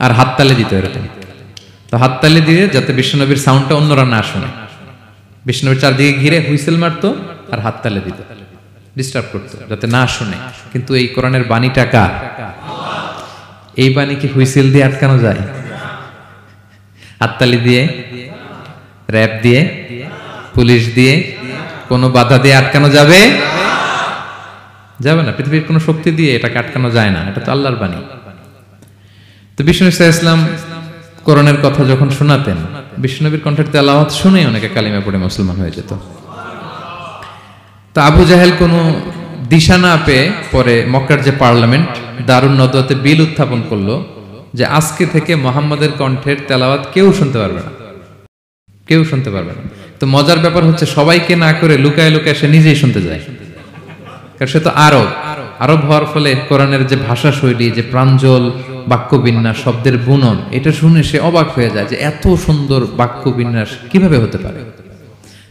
আর হাততালি দিত এরকম। তো হাততালি দিয়ে যাতে বিশ্বনবীর সাউন্ডটা অন্যরা না শুনে, বিশ্বনবীর চারদিকে ঘিরে হুইসেল মারতো আর হাততালি দিত, ডিস্টার্ব করতো যাতে না শুনে। কিন্তু এই কোরআনের বাণীটা কার? এই বাণী কি হুইসেল দিয়ে আটকানো যায়? হাততালি দিয়ে, র‍্যাব দিয়ে, পুলিশ দিয়ে, কোনো বাধা দিয়ে আটকানো যাবে? যাবে না। পৃথিবীর কোনো শক্তি দিয়ে এটাকে আটকানো যায় না, এটা তো আল্লাহর বাণী। তো বিষ্ণু ইসলাম কোরআনের কথা যখন শোনাতেন, বিষ্ণুনবীর কণ্ঠের তেলাওয়াত শুনে অনেকে কালিমা পড়ে মুসলমান হয়ে যেত। তো আবু জাহেল কোনো দিশা না পেয়ে পরে মক্কার যে পার্লামেন্ট দারুন নদওয়াতে বিল উত্থাপন করলো যে আজকে থেকে মুহাম্মাদের কণ্ঠের তেলাওয়াত কেউ শুনতে পারবে না, কেউ শুনতে পারবে না। তো মজার ব্যাপার হচ্ছে সবাইকে না করে লুকায় লুকায় সে নিজেই শুনতে যায়, কারণ সে তো আরব হওয়ার ফলে কোরআনের যে ভাষা শৈলী, যে প্রাঞ্জল বাক্য বিন্যাস, শব্দের বুনন, এটা শুনে সে অবাক হয়ে যায় যে এত সুন্দর বাক্য বিন্যাস কিভাবে হতে পারে।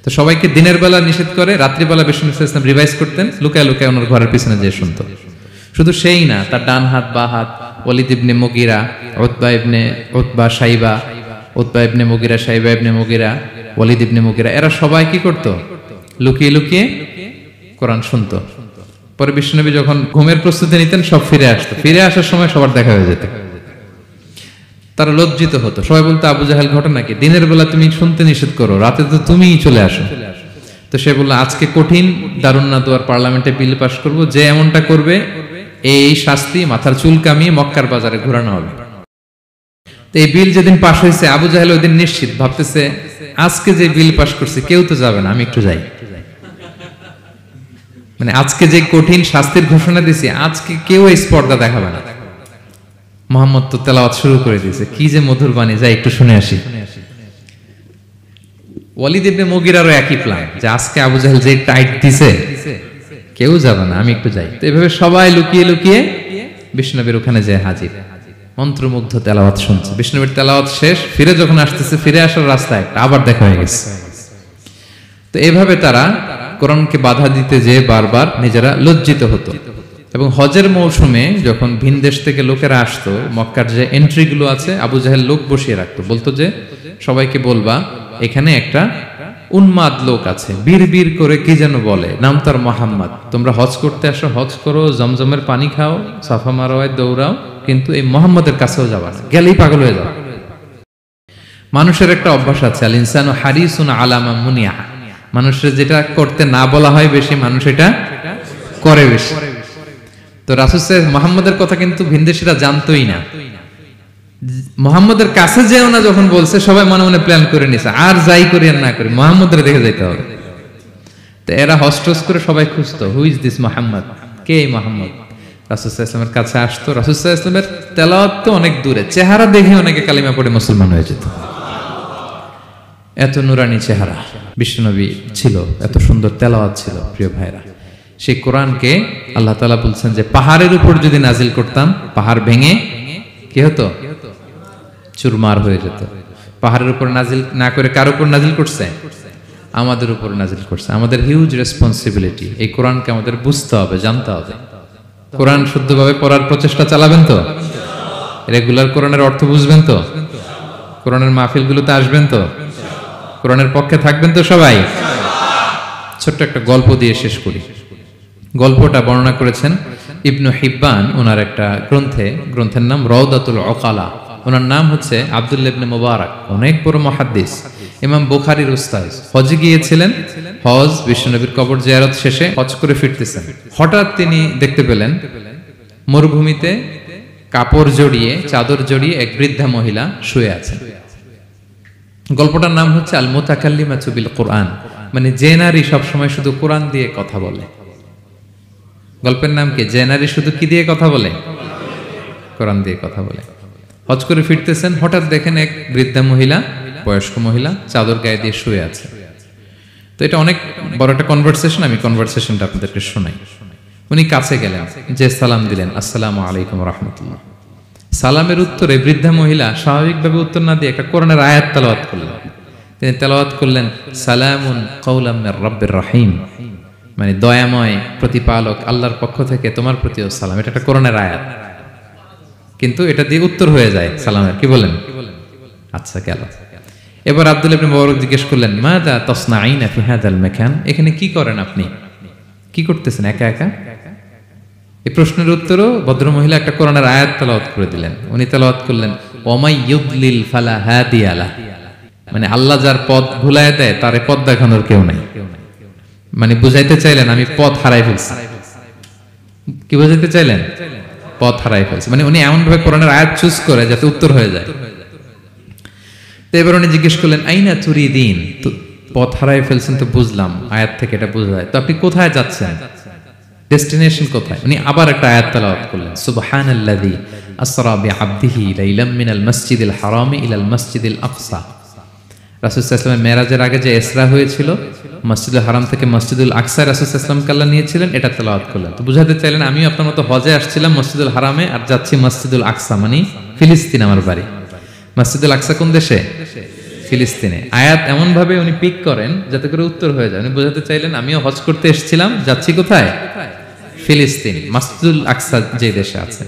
তো সবাইকে দিনের বেলা নিষেধ করে, রাত্রিবেলা বিষ্ণু ইসলাম রিভাইজ করতেন, লুকায় লুকায় ওনার ঘরের পিছনে যেয়ে শুনতো। শুধু সেই না, তার ডান হাত বা হাত ওয়ালিদ ইবনে মুগিরা, উতবা শাইবা, উতবা ইবনে মুগিরা, শাইবা ইবনে মুগিরা, ওয়ালিদ ইবনে মুগিরা, এরা সবাই কি করতো? লুকিয়ে লুকিয়ে কোরআন শুনতো। পরে বিশ্বনবী যখন ঘুমের প্রস্তুতি নিতেন সব ফিরে আসতো, ফিরে আসার সময় সবার দেখা হয়ে যেত। তারা লজ্জিত হতো, সবাই বলতো আবু জাহেল ঘটনা কি? দিনের বেলা তুমি শুনতে নিষেধ করো, রাতে তো তুমিই চলে আসো। তো সে বলল আজকে কঠিন দারুন নাদওয়ার পার্লামেন্টে বিল পাস করব, যে এমনটা করবে এই শাস্তি মাথার চুল কামিয়ে মক্কার বাজারে ঘোরানো হবে। তো এই বিল যেদিন পাস হয়েছে আবু জাহেল ওই দিন নিশ্চিত ভাবতেছে আজকে যে বিল পাস করছে কেউ তো যাবে না, আমি একটু যাই। মানে আজকে যে কঠিন শাস্তির ঘোষণা দিছি আজকে কেউ এই স্পর্ধা দেখাবে না। মুহাম্মদ তো তেলাওয়াত শুরু করে দিয়েছে, কি যে মধুর বাণী, যাই একটু শুনে আসি। ওয়ালিদ ইবনে মুগিরারও একই প্ল্যান যে আজকে আবু জাহেল যে টাইট দিছে কেউ যাবে না, আমি একটু যাই। তো এভাবে সবাই লুকিয়ে লুকিয়ে বিষ্ণুনবীর ওখানে যায় হাজির, মন্ত্রমুগ্ধ তেলাওয়াত শুনছে। বিষ্ণুনবীর তেলাওয়াত শেষ, ফিরে যখন আসতেছে, ফিরে আসার রাস্তায় আবার দেখা হয়ে গেছে। তো এভাবে তারা কোরআনকে বাধা দিতে যেয়ে বারবার নিজেরা লজ্জিত হতো। এবং হজের মৌসুমে যখন ভিন দেশ থেকে লোকেরা আসতো, মক্কার যে এন্ট্রিগুলো আছে আবু জাহেল লোক বসিয়ে রাখতো, বলতো যে সবাইকে বলবা এখানে একটা উন্মাদ লোক আছে, বীর বীর করে কি যেন বলে, নাম তার মুহাম্মদ, তোমরা হজ করতে আসো, হজ করো, জমজমের পানি খাও, সাফা মারওয়ায় দৌড়াও, কিন্তু এই মুহাম্মদের কাছেও যাবা না, গেলেই পাগল হয়ে যাও। মানুষের একটা অভ্যাস আছে, আল ইনসানু হারিসুন আলা মা মুনিয়া, মানুষের যেটা করতে না বলা হয় বেশি, মানুষ এটা করে বেশি। তো রাসূল সাল্লাল্লাহু মুহাম্মদের কথা কিন্তু ভিনদেশীরা জানতোই না। মুহাম্মদের কাছে যেও না যখন বলছে, সবাই মনে মনে প্ল্যান করে নিছে, আর যাই করি আর না করি মুহাম্মদের দেখে যেতে হবে। তো এরা হস্টস করে সবাই খুঁজতো, হু ইজ দিস মুহাম্মদ, কে এই মুহাম্মদ? রাসূল সাল্লাল্লাহু আলাইহি ওয়াসাল্লামের কাছে আসতো, রাসূল সাল্লাল্লাহু আলাইহি ওয়াসাল্লামের তেলাওয়াত তো অনেক দূরে, চেহারা দেখে অনেকে কালিমা পড়ে মুসলমান হয়ে যেত। এত নুরানি চেহারা বিশ্বনবী ছিল, এত সুন্দর তেলাওয়াত ছিল। প্রিয় ভাইরা, সেই কোরআনকে আল্লাহ তাআলা বলছেন যে পাহাড়ের উপর যদি নাজিল করতাম, পাহাড় ভেঙে কি হতো? চুরমার হয়ে যেত। পাহাড়ের উপর নাজিল না করে কার উপর নাজিল করছে? আমাদের উপর নাজিল করছে। আমাদের হিউজ রেসপন্সিবিলিটি, এই কোরআনকে আমাদের বুঝতে হবে, জানতে হবে। কোরআন শুদ্ধভাবে পড়ার প্রচেষ্টা চালাবেন তো? রেগুলার কোরআনের অর্থ বুঝবেন তো? কোরআনের মাহফিলগুলোতে আসবেন তো? কোরআনের পক্ষে থাকবেন তো সবাই? ছোট্ট একটা গল্প দিয়ে শেষ করি। গল্পটা বর্ণনা করেছেন ইবনু হিব্বান ওনার একটা গ্রন্থের নাম রওদাতুল উকালা। ওনার নাম হচ্ছে আব্দুল্লাহ ইবনে মুবারক, অনেক বড় মুহাদ্দিস, ইমাম বুখারীর উস্তাদ। হজে গিয়েছিলেন, হজ বিশ্বনবীর কবর জিয়ারত শেষে হজ করে ফিরতেছেন। হঠাৎ তিনি দেখতে পেলেন মরুভূমিতে কাপড় জড়িয়ে, চাদর জড়িয়ে এক বৃদ্ধা মহিলা শুয়ে আছেন। গল্পটার নাম হচ্ছে আল মুতাকাল্লিমাতু বিল কোরআন, মানে যে নারী সবসময় শুধু কোরআন দিয়ে কথা বলে। গল্পের নাম কি? যে নারী শুধু কি দিয়ে কথা বলে? কোরআন দিয়ে কথা বলে। হজ করে ফিরতেছেন, হঠাৎ দেখেন এক বৃদ্ধা মহিলা, বয়স্ক মহিলা, চাদর গায়ে দিয়ে শুয়ে আছে। তো এটা অনেক বড় একটা কনভারসেশন, আমি কনভারসেশনটা আপনাদেরকে শোনাই। উনি কাছে গেলেন, যে সালাম দিলেন, আসসালামু আলাইকুম রাহমাতুল্লাহ। সালামের উত্তরে বৃদ্ধা মহিলা স্বাভাবিকভাবে উত্তর না দিয়ে একটা কোরআনের আয়াত তেলাওয়াত করলেন। তিনি তেলাওয়াত করলেন, সালামুন কাওলাম মির রাব্বির রহিম, মানে দয়াময় প্রতিপালক আল্লাহর পক্ষ থেকে তোমার প্রতিও সালাম। এটা একটা কোরআনের আয়াত, কিন্তু এটা দিয়ে উত্তর হয়ে যায় সালামের। কি বলেন? আচ্ছা, গেল। এবার আব্দুল্লাহ ইবনে মুবারক জিজ্ঞেস করলেন, মাযা তাসনাঈনা ফি হাযাল মাকান, এখানে কি করেন আপনি? কি করতেছেন একা একা? এই প্রশ্নের উত্তরও ভদ্রমহিলা একটা কোরআনের আয়াত তেলাওয়াত করে দিলেন। উনি তেলাওয়াত করলেন, ওয়ামাই ইউদলিল ফালা হাদিয়া লাহ, মানে আল্লাহ যার পথ ভুলায় দেয় তার পথ দেখানোর কেউ নাই। মানে বুঝাইতে চাইলেন আমি পথ হারাই ফেলছি। কি বুঝাইতে চাইলেন? পথ হারাই ফেলছি, মানে উনি এমন ভাবে কোরআনের আয়াত চুজ করে যাতে উত্তর হয়ে যায়। তো এবার উনি জিজ্ঞেস করলেন, আইনা তুরিদিন, তো পথ হারাই ফেলছেন তো বুঝলাম, আয়াত থেকে এটা বোঝা যায়, তো আপনি কোথায় যাচ্ছেন? ডেস্টিনেশন কোথায়? উনি আবার একটা আয়াত তেলাওয়াত করলেন, সুবহানাল্লাযী আসরা বিআবদিহি লাইলাম মিনাল মাসজিদিল হারামি ইলাল মাসজিদিল আকসা। রাসূল সাল্লাল্লাহু আলাইহি ওয়াসাল্লাম মেরাজের আগে যে ইসরা হয়েছিল, মসজিদুল হারাম থেকে মসজিদুল আকসা রাসূল সাল্লাল্লাহু আলাইহি ওয়াসাল্লামকে আল্লাহ নিয়েছিলেন, এটা তেলাওয়াত করলেন। তো বুঝাতে চাইলেন আমিও আপনার মতো হজে আসছিলাম মসজিদুল হারামে, আর যাচ্ছি মসজিদুল আকসা, মানে ফিলিস্তিন আমার বাড়ি। মসজিদুল আকসা কোন দেশে? ফিলিস্তিনে। আয়াত এমন ভাবে উনি পিক করেন যাতে করে উত্তর হয়ে যায়। উনি বোঝাতে চাইলেন আমিও হজ করতে এসেছিলাম, যাচ্ছি কোথায়? ফিলিস্তিন, মসজিদুল আকসা যে দেশে আছে।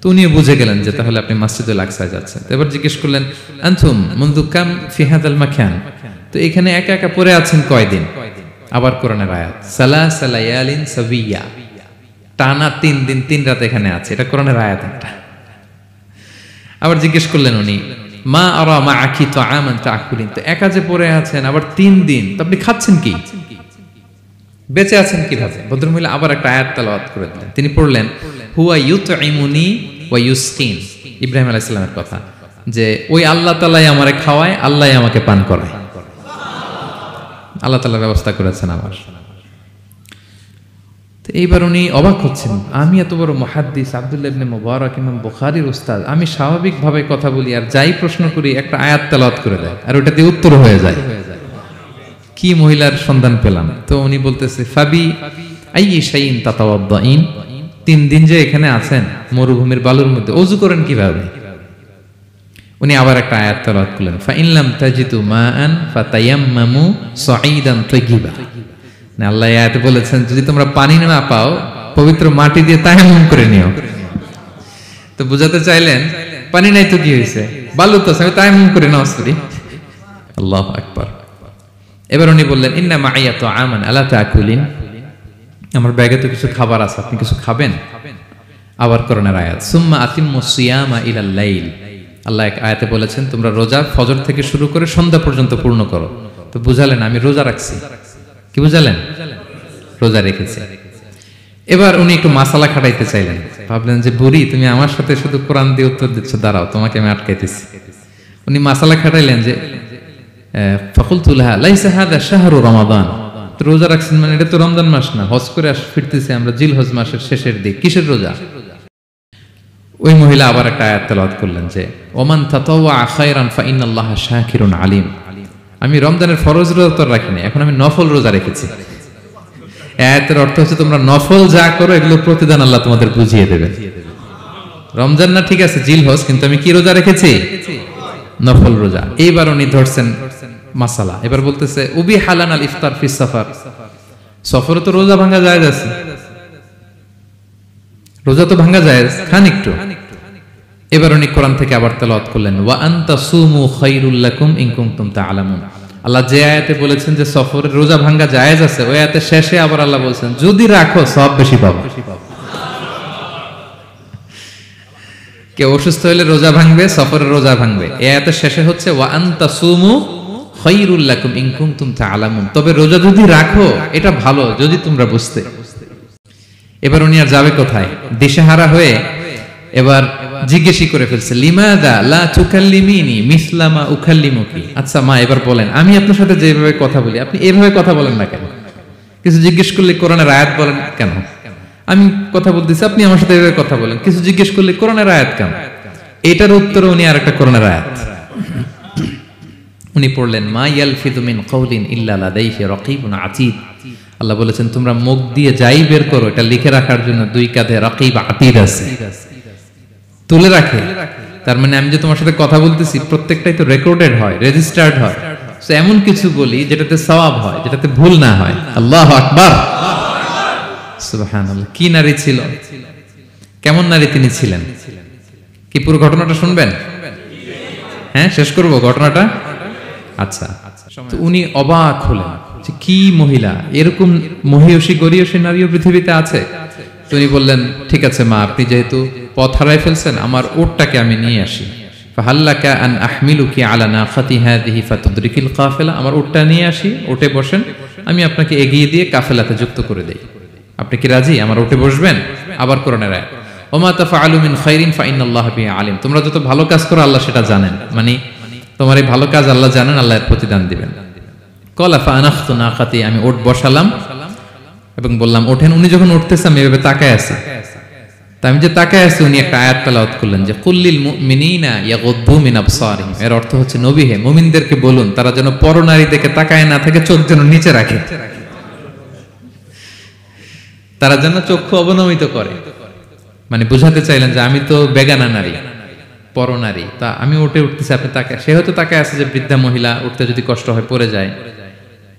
তো উনিও বুঝে গেলেন যে তাহলে আপনি মসজিদুল আকসায় যাচ্ছেন। এবার জিজ্ঞেস করলেন, আনতুম মুনযু কাম ফি হাযাল মাকান, তো এখানে একা একা পড়ে আছেন কয়দিন? আবার কোরআনের আয়াত, সালাসা লায়ালিন সাবিয়া, টানা 3 দিন 3 রাত এখানে আছে, এটা কোরআনের আয়াত একটা। আবার জিজ্ঞেস করলেন উনি, মা আরা মাআকি তাআমান তাআকুলিন, তো একা যে পড়ে আছেন আবার 3 দিন, তো আপনি খাচ্ছেন কি? বেঁচে আছেন কিভাবে? ভদ্রমহিলা আবার একটা আয়াত তেলাওয়াত করে দিলেন। তিনি পড়লেন, হুয়া ইউতঈমুনি ওয়া ইউসকিন, ইব্রাহিম আলাইহিস সালামের কথা, যে ওই আল্লাহ তাআলাই আমারে খাওয়ায়, আল্লাহই আমাকে পান করায়। আল্লাহ তাআলা ব্যবস্থা করেছেন আমার। তো এইবার উনি অবাক হচ্ছেন, আমি এত বড় মুহাদ্দিস আব্দুল্লাহ ইবনে মুবারক, ইমাম বুখারীর উস্তাদ, আমি স্বাভাবিকভাবে কথা বলি আর যাই প্রশ্ন করি একটা আয়াত তেলাওয়াত করে দেয় আর ওটা দিয়ে উত্তর হয়ে যায়। কি মহিলার সন্ধান পেলাম? তো উনি বলতেছে, ফাবি আইয়ি শাইইন তাতাওয়াদ্দাইন, 3 দিন যে এখানে আছেন মরুভূমির বালুর মধ্যে, ওযু করেন কিভাবে? উনি আবার একটা আয়াত তেলাওয়াত করলেন, ফা ইন লাম তাজিদু মাআন ফাতায়াম্মামু সাঈদান তাইয়্যিবা, না আল্লাহ এই আয়াতে বলেছেন যদি তোমরা পানি না পাও পবিত্র মাটি দিয়ে তায়াম্মুম করে নিও। তো বুঝাতে চাইলেন পানি নাই তো কি হয়েছে, বালু তো আছে, তায়াম্মুম করে নাও। আল্লাহু আকবার। এবার উনি বললেন, ইন্না মাইয়া তাআমান আলা তাকুলিন, আমার ব্যাগে তো কিছু খাবার আছে, আপনি কিছু খাবেন? আবার কোরআনের আয়াত, সুম্মা আতিম্মুস সিয়ামা ইলাল লাইল, আল্লাহ এক আয়াতে বলেছেন তোমরা রোজা ফজর থেকে শুরু করে সন্ধ্যা পর্যন্ত পূর্ণ করো। তো বুঝালেন আমি রোজা রাখছি। কি বুঝালেন? রোজা রেখেছি। এবার উনি একটু মাসালা খাটাইতে চাইলেন, ভাবলেন যে বুড়ি তুমি আমার সাথে শুধু কোরআন দিয়ে উত্তর দিচ্ছ, দাঁড়াও তোমাকে আমি আটকাইতেছি। উনি মাসালা খাটাইলেন যে ফাকুলতু লাহা লাইসা হাদা শাহরু রমাদান, রোজা রাখছেন মানে এটা তো রমজান মাস না, হজ করে ফিরতেছি আমরা জিলহজ মাসের শেষের দিক, কিসের রোজা? ওই মহিলা আবার একটা আয়াত তেলাওয়াত করলেন যে ওমান তাতাওয়া খায়রান ফা ইন্নাল্লাহা শাকিরুন আলিম, আমি রমজানের ফরজ রোজা তো রাখিনি, এখন আমি নফল রোজা রেখেছি। আয়াতের অর্থ হচ্ছে তোমরা নফল যা করো এগুলো প্রতিদান আল্লাহ তোমাদের বুঝিয়ে দেবেন। রমজান না ঠিক আছে জিলহজ, কিন্তু আমি কি রোজা রেখেছি? নফল রোজা। এইবার উনি ধরছেন মাসালা, এবার বলতেছে উবি হালান আল ইফতার ফি সফর, সফরে তো রোজা ভাঙা জায়েজ আছে, রোজা তো ভাঙা জায়েজ, খান একটু। এবার উনি কোরআন থেকে আবার তেলাওয়াত করলেন, ওয়া আনতা সুমু খায়রুল লাকুম ইন কুনতুম তা'লামুন। আল্লাহ যে আয়াতে বলেছেন যে সফরের রোজা ভাঙ্গা জায়েজ আছে, ওই আয়াতের শেষে আবার আল্লাহ বলছেন যদি রাখো সব বেশি পাবে। কেউ অসুস্থ হলে রোজা ভাঙবে, সফরের রোজা ভাঙবে। এই আয়াতের শেষে হচ্ছে ওয়া আনতা সুমু খায়রুল লাকুম ইন কুনতুম তা'লামুন, তবে রোজা যদি রাখো এটা ভালো যদি তোমরা বুঝতে। এবার উনি আর যাবে কোথায়, দিশেহারা হয়ে এবার জিজ্ঞেসই করে ফেলছে, লিমাদা লা তুকাল্লিমিনি মিসলা মা উকাল্লিমুকি। আচ্ছা মা, এবার বলেন আমি আপনার সাথে যেভাবে কথা বলি আপনি এভাবে কথা বলেন না কেন? কিছু জিজ্ঞেস করলে কোরআনের আয়াত বলেন কেন? আমি কথা বলতেছি আপনি আমার সাথে এভাবে কথা বলেন, কিছু জিজ্ঞেস করলে কোরআনের আয়াত কেন? এটার উত্তরে উনি আরেকটা কোরআনের আয়াত উনি পড়লেন, মা ইয়ালফিযু মিন কাওলিন ইল্লা লাদাইহি রাকীবুন আতীদ। আল্লাহ বলেছেন তোমরা মুখ দিয়ে যাই বের করো এটা লিখে রাখার জন্য দুই কাঁধে রাকীব আতীদ আছে, তুলে রাখে। তার মানে আমি যে তোমার সাথে কথা বলতেছি প্রত্যেকটাই তো রেকর্ডেড হয়, রেজিস্টার্ড হয়। সো এমন কিছু বলি যেটাতে সওয়াব হয়, যেটাতে ভুল না হয়। আল্লাহু আকবার, সুবহানাল্লাহ। কি নারী ছিল, কেমন নারী তিনি ছিলেন? কি পুরো ঘটনাটা শুনবেন? হ্যাঁ, শেষ করব ঘটনাটা। আচ্ছা, তো উনি অবাক হলেন যে কি মহিলা, এরকম মহিয়সী গরিয়সী নারীও পৃথিবীতে আছে। তো উনি বললেন, ঠিক আছে মা, আপনি যেহেতু পথ হারাই ফেলছেন আমার উটটাকে আমি নিয়ে আসি। ফাহাল্লাকা আন আহমিলুকি আলা নাখাতি হাদিহি ফাতুদরিকিল কাফেলা। আমার উটটা নিয়ে আসি, উটে বসেন, আমি আপনাকে এগিয়ে দিয়ে কাফেলাতে যুক্ত করে দেই। আপনি কি রাজি আমার উটে বসবেন? আবার কোরআনের আয়াত, ওমা তাফআলু মিন খাইরিন ফাইনাল্লাহা বিহি আলিম। তোমরা যত ভালো কাজ করো আল্লাহ সেটা জানেন, মানে তোমার এই ভালো কাজ আল্লাহ জানেন, আল্লাহ এর প্রতিদান দিবেন। ক্বালা ফাআনাখতু নাখাতি, আমি উট বসালাম এবং বললাম ওঠেন। উনি যখন উঠতেছে আমি এভাবে তাকায় আছি, তা আমি যে তাকায় আছি উনি একটা আয়াত তেলাওয়াত করলেন যে কুল্লিল মুমিনিনা ইয়াগুদ্দু মিন আবসারিহিম। এর অর্থ হচ্ছে নবী হে মুমিনদেরকে বলুন তারা যেন পরনারী দেখে তাকায় না থাকে, চোখ যেন নিচে রাখে, তারা যেন চক্ষু অবনমিত করে। মানে বুঝাতে চাইলেন যে আমি তো বেগানা নারী, পরনারী, তা আমি উঠতেছি আপনি তাকায়। সে হয়তো তাকায় আছে যে বৃদ্ধা মহিলা উঠতে যদি কষ্ট হয় পড়ে যায়।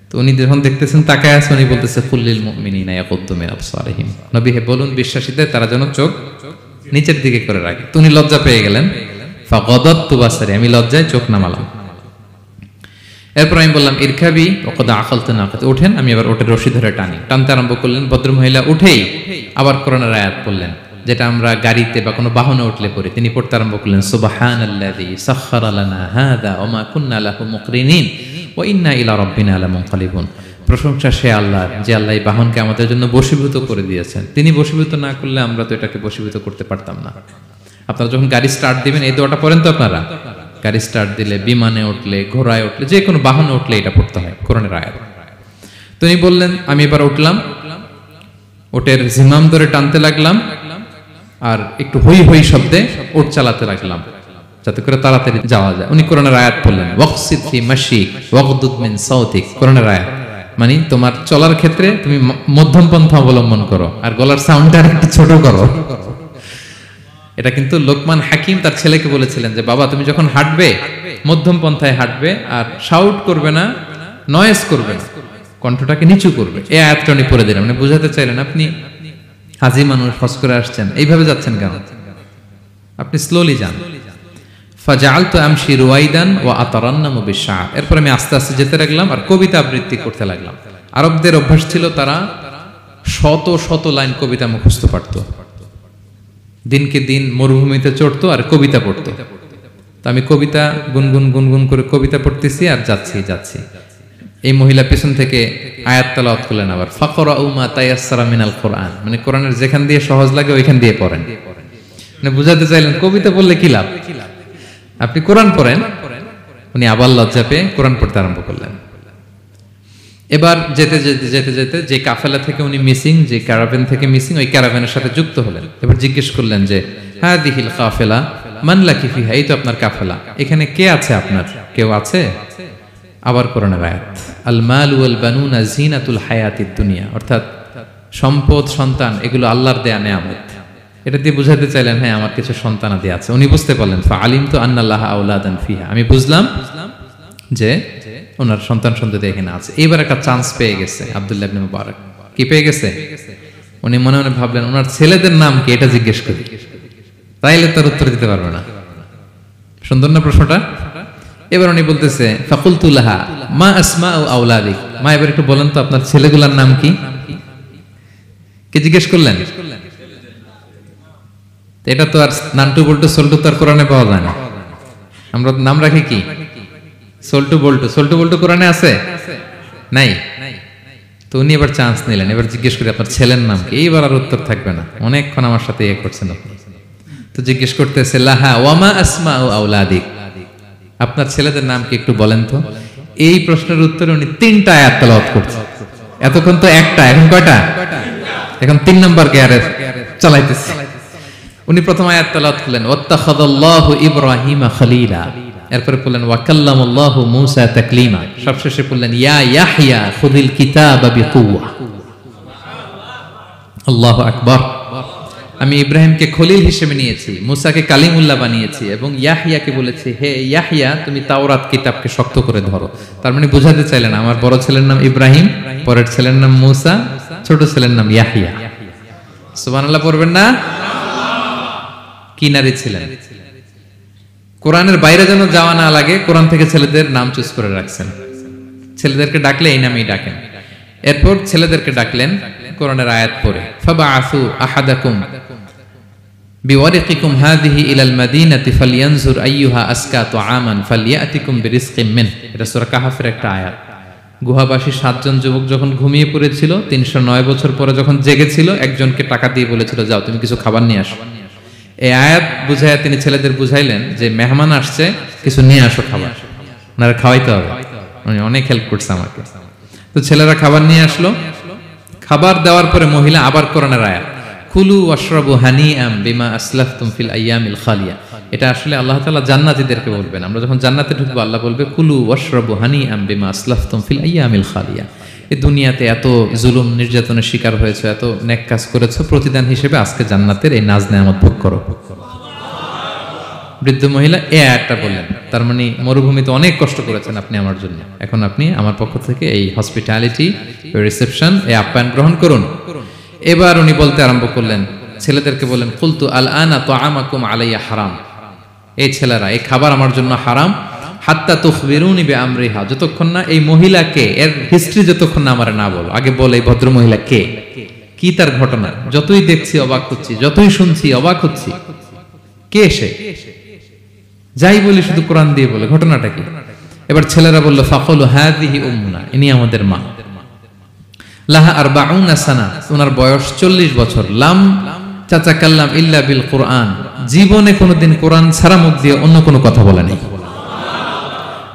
তো উনি যখন দেখতেছেন তাকায় আছে, উনি বলতেছে কুল্লিল মুমিনিনা ইয়াগুদ্দু মিন আবসারিহিম, নবী হে বলুন বিশ্বাসীদের তারা যেন চোখ নিচের দিকে করে রাখে। তো উনি লজ্জা পেয়ে গেলেন, ফাগাদাতু বাসারি, আমি লজ্জায় চোখ নামালাম। এরপর আমি বললাম ইরকাবি ওয়াকাদ আকালতু নাকাত, ওঠেন। আমি আবার ওটের রশি ধরে টানতে আরম্ভ করলেন। ভদ্রমহিলা উঠেই আবার কোরআনের আয়াত পড়লেন, যেটা আমরা গাড়িতে বা কোনো বাহনে উঠলে পড়ি। তিনি পড়তে আরম্ভ করলেন, সুবহানাল্লাযী সাখখারা লানা হাযা ওয়া মা কুন্না লাহু মুকরিনিন ওয়া ইন্না ইলা রাব্বিনা লামুনকালিবুন। প্রশংসা সে আল্লাহর যে আল্লাহ এই বাহনকে আমাদের জন্য বশীভূত করে দিয়েছেন। তিনি বশীভূত না করলে আমরা তো এটাকে বশীভূত করতে পারতাম না। আপনারা যখন গাড়ি স্টার্ট দিবেন এই দোয়াটা পড়েন তো আপনারা? গাড়ি স্টার্ট দিলে, বিমানে উঠলে, ঘোড়ায় উঠলে, যে কোনো বাহনে উঠলে এটা পড়তে হয়, কোরআনের আয়াত। তো উনি বললেন আমি এবার উঠলাম, ওটের জিমাম ধরে টানতে লাগলাম আর একটু হই হই শব্দে ওট চালাতে লাগলাম যাতে করে তাড়াতাড়ি যাওয়া যায়। উনি কোরআনের আয়াত বললেন, ওয়াকসিদ ফি মাশিক ওয়াগদুদ মিন সাউতিক। কোরআনের আয়াত মানে তোমার চলার ক্ষেত্রে তুমি মধ্যম পন্থা অবলম্বন করো আর গলার সাউন্ডটা একটু ছোট করো। এটা কিন্তু লোকমান হাকিম তার ছেলেকে বলেছিলেন যে বাবা তুমি যখন হাঁটবে মধ্যম পন্থায় হাঁটবে আর শাউট করবে না, নয়েজ করবে না, কণ্ঠটাকে নিচু করবে। এই আয়াতটা উনি পড়ে দিলেন। মানে বুঝাতে চাইলেন আপনি হাজি মানুষ, হজ করে আসছেন, এইভাবে যাচ্ছেন কেন? আপনি স্লোলি যান। ফাজাআলতু আমশি রুয়াইদান ওয়া আতারান্নামু বিশআর। এরপর আমি আস্তে আস্তে যেতে লাগলাম আর কবিতা আবৃত্তি করতে লাগলাম। আরবদের অভ্যাস ছিল তারা শত শত লাইন কবিতা মুখস্থ পারত। দিনকে দিন মরুভূমিতে চড়তো আর কবিতা পড়তো। তো আমি কবিতা গুনগুন গুনগুন করে কবিতা পড়তেছি আর যাচ্ছি। এই মহিলা পেছন থেকে আয়াত তেলাওয়াত করলেন আবার, ফাকরাউ মা তায়াসসারা মিনাল কোরআন। মানে কোরআনের যেখান দিয়ে সহজ লাগে ওইখান দিয়ে পড়েন। মানে বুঝাতে চাইলেন কবিতা পড়লে কি লাভ, আপনি কোরআন পড়েন। উনি আবার লজ্জা পেয়ে কোরআন পড়তে আরম্ভ করলেন। এবার যেতে যে কাফেলা থেকে উনি মিসিং, যে ক্যারাভেন থেকে মিসিং, ওই ক্যারাভেনের সাথে যুক্ত হলেন। এবার জিজ্ঞেস করলেন যে হাদিহিল কাফেলা মান লাকি ফিহা, এই তো আপনার কাফেলা, এখানে কে আছে আপনার, কেউ আছে? আবার কোরআনের আয়াত, আল মাল ওয়াল বানুনা জিনাতুল হায়াতিদ দুনিয়া, অর্থাৎ সম্পদ সন্তান এগুলো আল্লাহর দেয়া নেয়ামত। এটা দিয়ে বুঝাতে চাইলেন হ্যাঁ আমার কিছু সন্তানাদি আছে। উনি বুঝতে পারলেন ফাআলিমতু আন্নাল্লাহা আওলাদান ফিহা, আমি বুঝলাম যে ওনার সন্তান সন্ততি এখানে আছে। এইবার একটা চান্স পেয়ে গেছে আব্দুল্লাহ ইবনে মুবারক। কি পেয়ে গেছে? উনি মনে মনে ভাবলেন ওনার ছেলেদের নাম কি এটা জিজ্ঞেস করি। তাইলে তার উত্তর দিতে পারবে না। সুন্দর না প্রশ্নটা? এবার উনি বলতেছে ফাকুলতু লাহা মা আসমাউ আওলাদিক, মা এবার একটু বলেন তো আপনার ছেলেগুলোর নাম কি? কে জিজ্ঞেস করলেন? এটা তো আর নান্টু বল্টু সল্টু তো আর কোরআনে পাওয়া যায় না। আমরা নাম রাখি কি? সল্টু বল্টু। সল্টু বল্টু কোরআনে আছে? নাই। তো উনি এবার চান্স নিলেন, এবার জিজ্ঞেস করে আপনার ছেলের নাম কি? এইবার আর উত্তর থাকবে না, অনেকক্ষণ আমার সাথে ইয়ে করছেন আপনি। তো জিজ্ঞেস করতেছে লাহা ওয়ামা আসমাউ আওলাদিক, আপনার ছেলেদের নাম কি একটু বলেন তো। এই প্রশ্নের উত্তরে উনি 3টা আয়াত তেলাওয়াত করছেন। এতক্ষণ তো একটা, এখন কয়টা? এখন 3 নম্বর গিয়ারে চালাইতেছে। উনি প্রথম আয়াত তেলাওয়াত করলেন ওয়াত্তাখাযাল্লাহু ইব্রাহিমা খলিলা, এরপরে বললেন ওয়া কাল্লামাল্লাহু মূসা তাকলিমা, সবশেষে বললেন ইয়া ইয়াহইয়া খুযিল কিতাবা বিকুওয়া। আল্লাহু আকবার। আমি ইব্রাহিমকে খলিল হিসেবে নিয়েছি, মুসাকে কালিমুল্লাহ বানিয়েছি, এবং ইয়াহইয়াকে বলেছি হে ইয়াহইয়া তুমি তাওরাত কিতাবকে শক্ত করে ধরো। তার মানে বোঝাতে চাইলেন আমার বড় ছেলের নাম ইব্রাহিম, পরের ছেলের নাম মুসা, ছোট ছেলের নাম ইয়াহইয়া। সুবহানাল্লাহ পড়বেন না? কি নারী ছিলেন! কোরআনের বাইরে যেন যাওয়া না লাগে, কোরআন থেকে ছেলেদের নাম চুজ করে রাখছেন। ছেলেদেরকে ডাকলে এই নামেই ডাকেন। এরপর ছেলেদেরকে ডাকলেন কোরআনের আয়াত পড়ে ফাবাআসু আহাদাকুম বিওয়ারিকিকুম হাযিহি ইলাল মাদিনাতি ফালইয়ানজুর আইয়ুহা আসকা তুআমান ফালইয়াতিকুম বিরিজকিম মিন। এটা সূরা কাহফের একটা আয়াত। গুহাবাসী 7 জন যুবক যখন ঘুমিয়ে পড়েছিল, 309 বছর পরে যখন জেগেছিল, একজনকে টাকা দিয়ে বলেছিল যাও তুমি কিছু খাবার নিয়ে আসো। এই আয়াত বুঝাইয়া তিনি ছেলেদের বুঝাইলেন যে মেহমান আসছে, কিছু নিয়ে আসো খাবার, ওনারা খাওয়াইতে হবে। উনি অনেক হেল্প করছে আমাকে। তো ছেলেরা খাবার নিয়ে আসলো। খাবার দেওয়ার পরে মহিলা আবার কোরআনের আয়াত কুলু ওয়াশরাবু হানিআম বিমা আসলাফতুম ফিল আইয়ামিল খালিয়া। এটা আসলে আল্লাহ তাআলা জান্নাতীদেরকে বলবেন। আমরা যখন জান্নাতে ঢুকবো আল্লাহ বলবে কুলু ওয়াশরাবু হানিআম বিমা আসলাফতুম ফিল আইয়ামিল খালিয়া। এই দুনিয়াতে এত জুলুম নির্যাতনের শিকার হয়েছে, এত নেক কাজ করেছো, প্রতিদান হিসেবে আজকে জান্নাতের এই নাজ নেয়ামত ভোগ করো। বৃদ্ধ মহিলা এই আয়াতটা বললেন, তার মানে মরুভূমিতে অনেক কষ্ট করেছেন আপনি আমার জন্য, এখন আপনি আমার পক্ষ থেকে এই হসপিটালিটি, রিসেপশন, এই আপ্যায়ন গ্রহণ করুন। এবার উনি বলতে আরম্ভ করলেন, ছেলেদেরকে বললেন কুলতু আল আনা তুআমাকুম আলাইয়া হারাম, এই ছেলেরা এই খাবার আমার জন্য হারাম, হাত্তা তুখবিরুনি বিআমরিহা, যতক্ষণ না এই মহিলাকে, এর হিস্ট্রি যতক্ষণ না আমার না বলো। আগে বলে এই ভদ্র মহিলা কে, কি তার ঘটনা, যতই দেখছি অবাক হচ্ছি, যতই শুনছি অবাক হচ্ছি, কে সে? যাই বলি শুধু কোরআন দিয়ে বলে, ঘটনাটা কি? এবার ছেলেরা বলল ফাকালু হাযিহি উম্মুনা, ইনি আমাদের মা। লাহা 40 সানা, ওনার বয়স 40 বছর। লাম তাতাকাল্লাম ইল্লা বিল কুরআন, জীবনে কোনোদিন কোরআন ছাড়া মুখ দিয়ে অন্য কোনো কথা বলে নাই।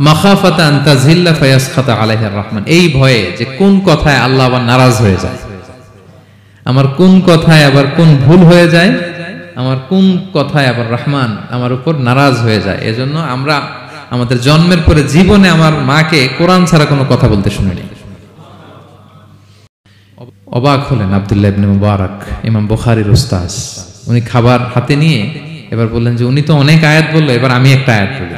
মাখাফাতা আন তাযিল্লা ফায়াসখাতা আলাইহির রহমান, এই ভয়ে যে কোন কথায় আল্লাহ আবার নারাজ হয়ে যায়, আমার কোন কথায় আবার কোন ভুল হয়ে যায়, আমার কোন কথায় আবার রহমান আমার উপর নারাজ হয়ে যায়। এজন্য আমরা আমাদের জন্মের পরে জীবনে আমার মাকে কোরআন ছাড়া কোনো কথা বলতে শুনিনি। অবাক হলেন আব্দুল্লাহ ইবনে মুবারক, ইমাম বুখারীর উস্তাদ। উনি খাবার হাতে নিয়ে এবার বললেন যে উনি তো অনেক আয়াত বললো, এবার আমি একটা আয়াত বলি।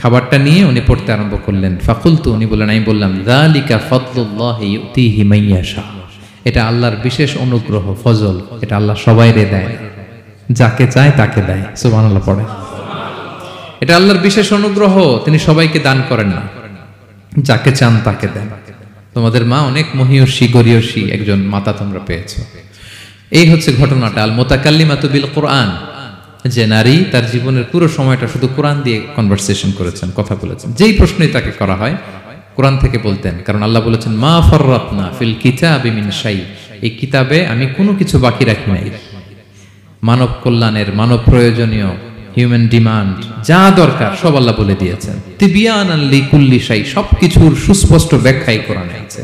খাবারটা নিয়ে উনি পড়তে আরম্ভ করলেন। ফাকুলতু, উনি বললেন, আমি বললাম যালিকা ফাদলুল্লাহি ইউতিহি মান ইয়াশা, এটা আল্লাহর বিশেষ অনুগ্রহ, ফজল, এটা আল্লাহ সবাইরে দেয়, যাকে চায় তাকে দেয়। সুবহানাল্লাহ পড়ে। এটা আল্লাহর বিশেষ অনুগ্রহ, তিনি সবাইকে দান করেন না, যাকে চান তাকে দেন। তোমাদের মা অনেক মহিয়সী গরিয়সী একজন মাতা তোমরা পেয়েছো। এই হচ্ছে ঘটনাটা। আল মুতাকাল্লিমাতু বিল কোরআন, যে নারী তার জীবনের পুরো সময়টা শুধু কোরআন দিয়ে কনভারসেশন করেছেন, কথা বলেছেন। যেই প্রশ্নই তাকে করা হয় কোরআন থেকে বলতেন, কারণ আল্লাহ বলেছেন মা ফাররাতনা ফিল কিতাবি মিন শাই, এই কিতাবে আমি কোনো কিছু বাকি রাখি নাই। মানব কল্যাণের, মানব প্রয়োজনীয়, হিউম্যান ডিমান্ড যা দরকার সব আল্লাহ বলে দিয়েছেন। তিবিয়ানান লিকুল্লি শাই, সবকিছুর সুস্পষ্ট ব্যাখ্যাই কোরআনে আছে।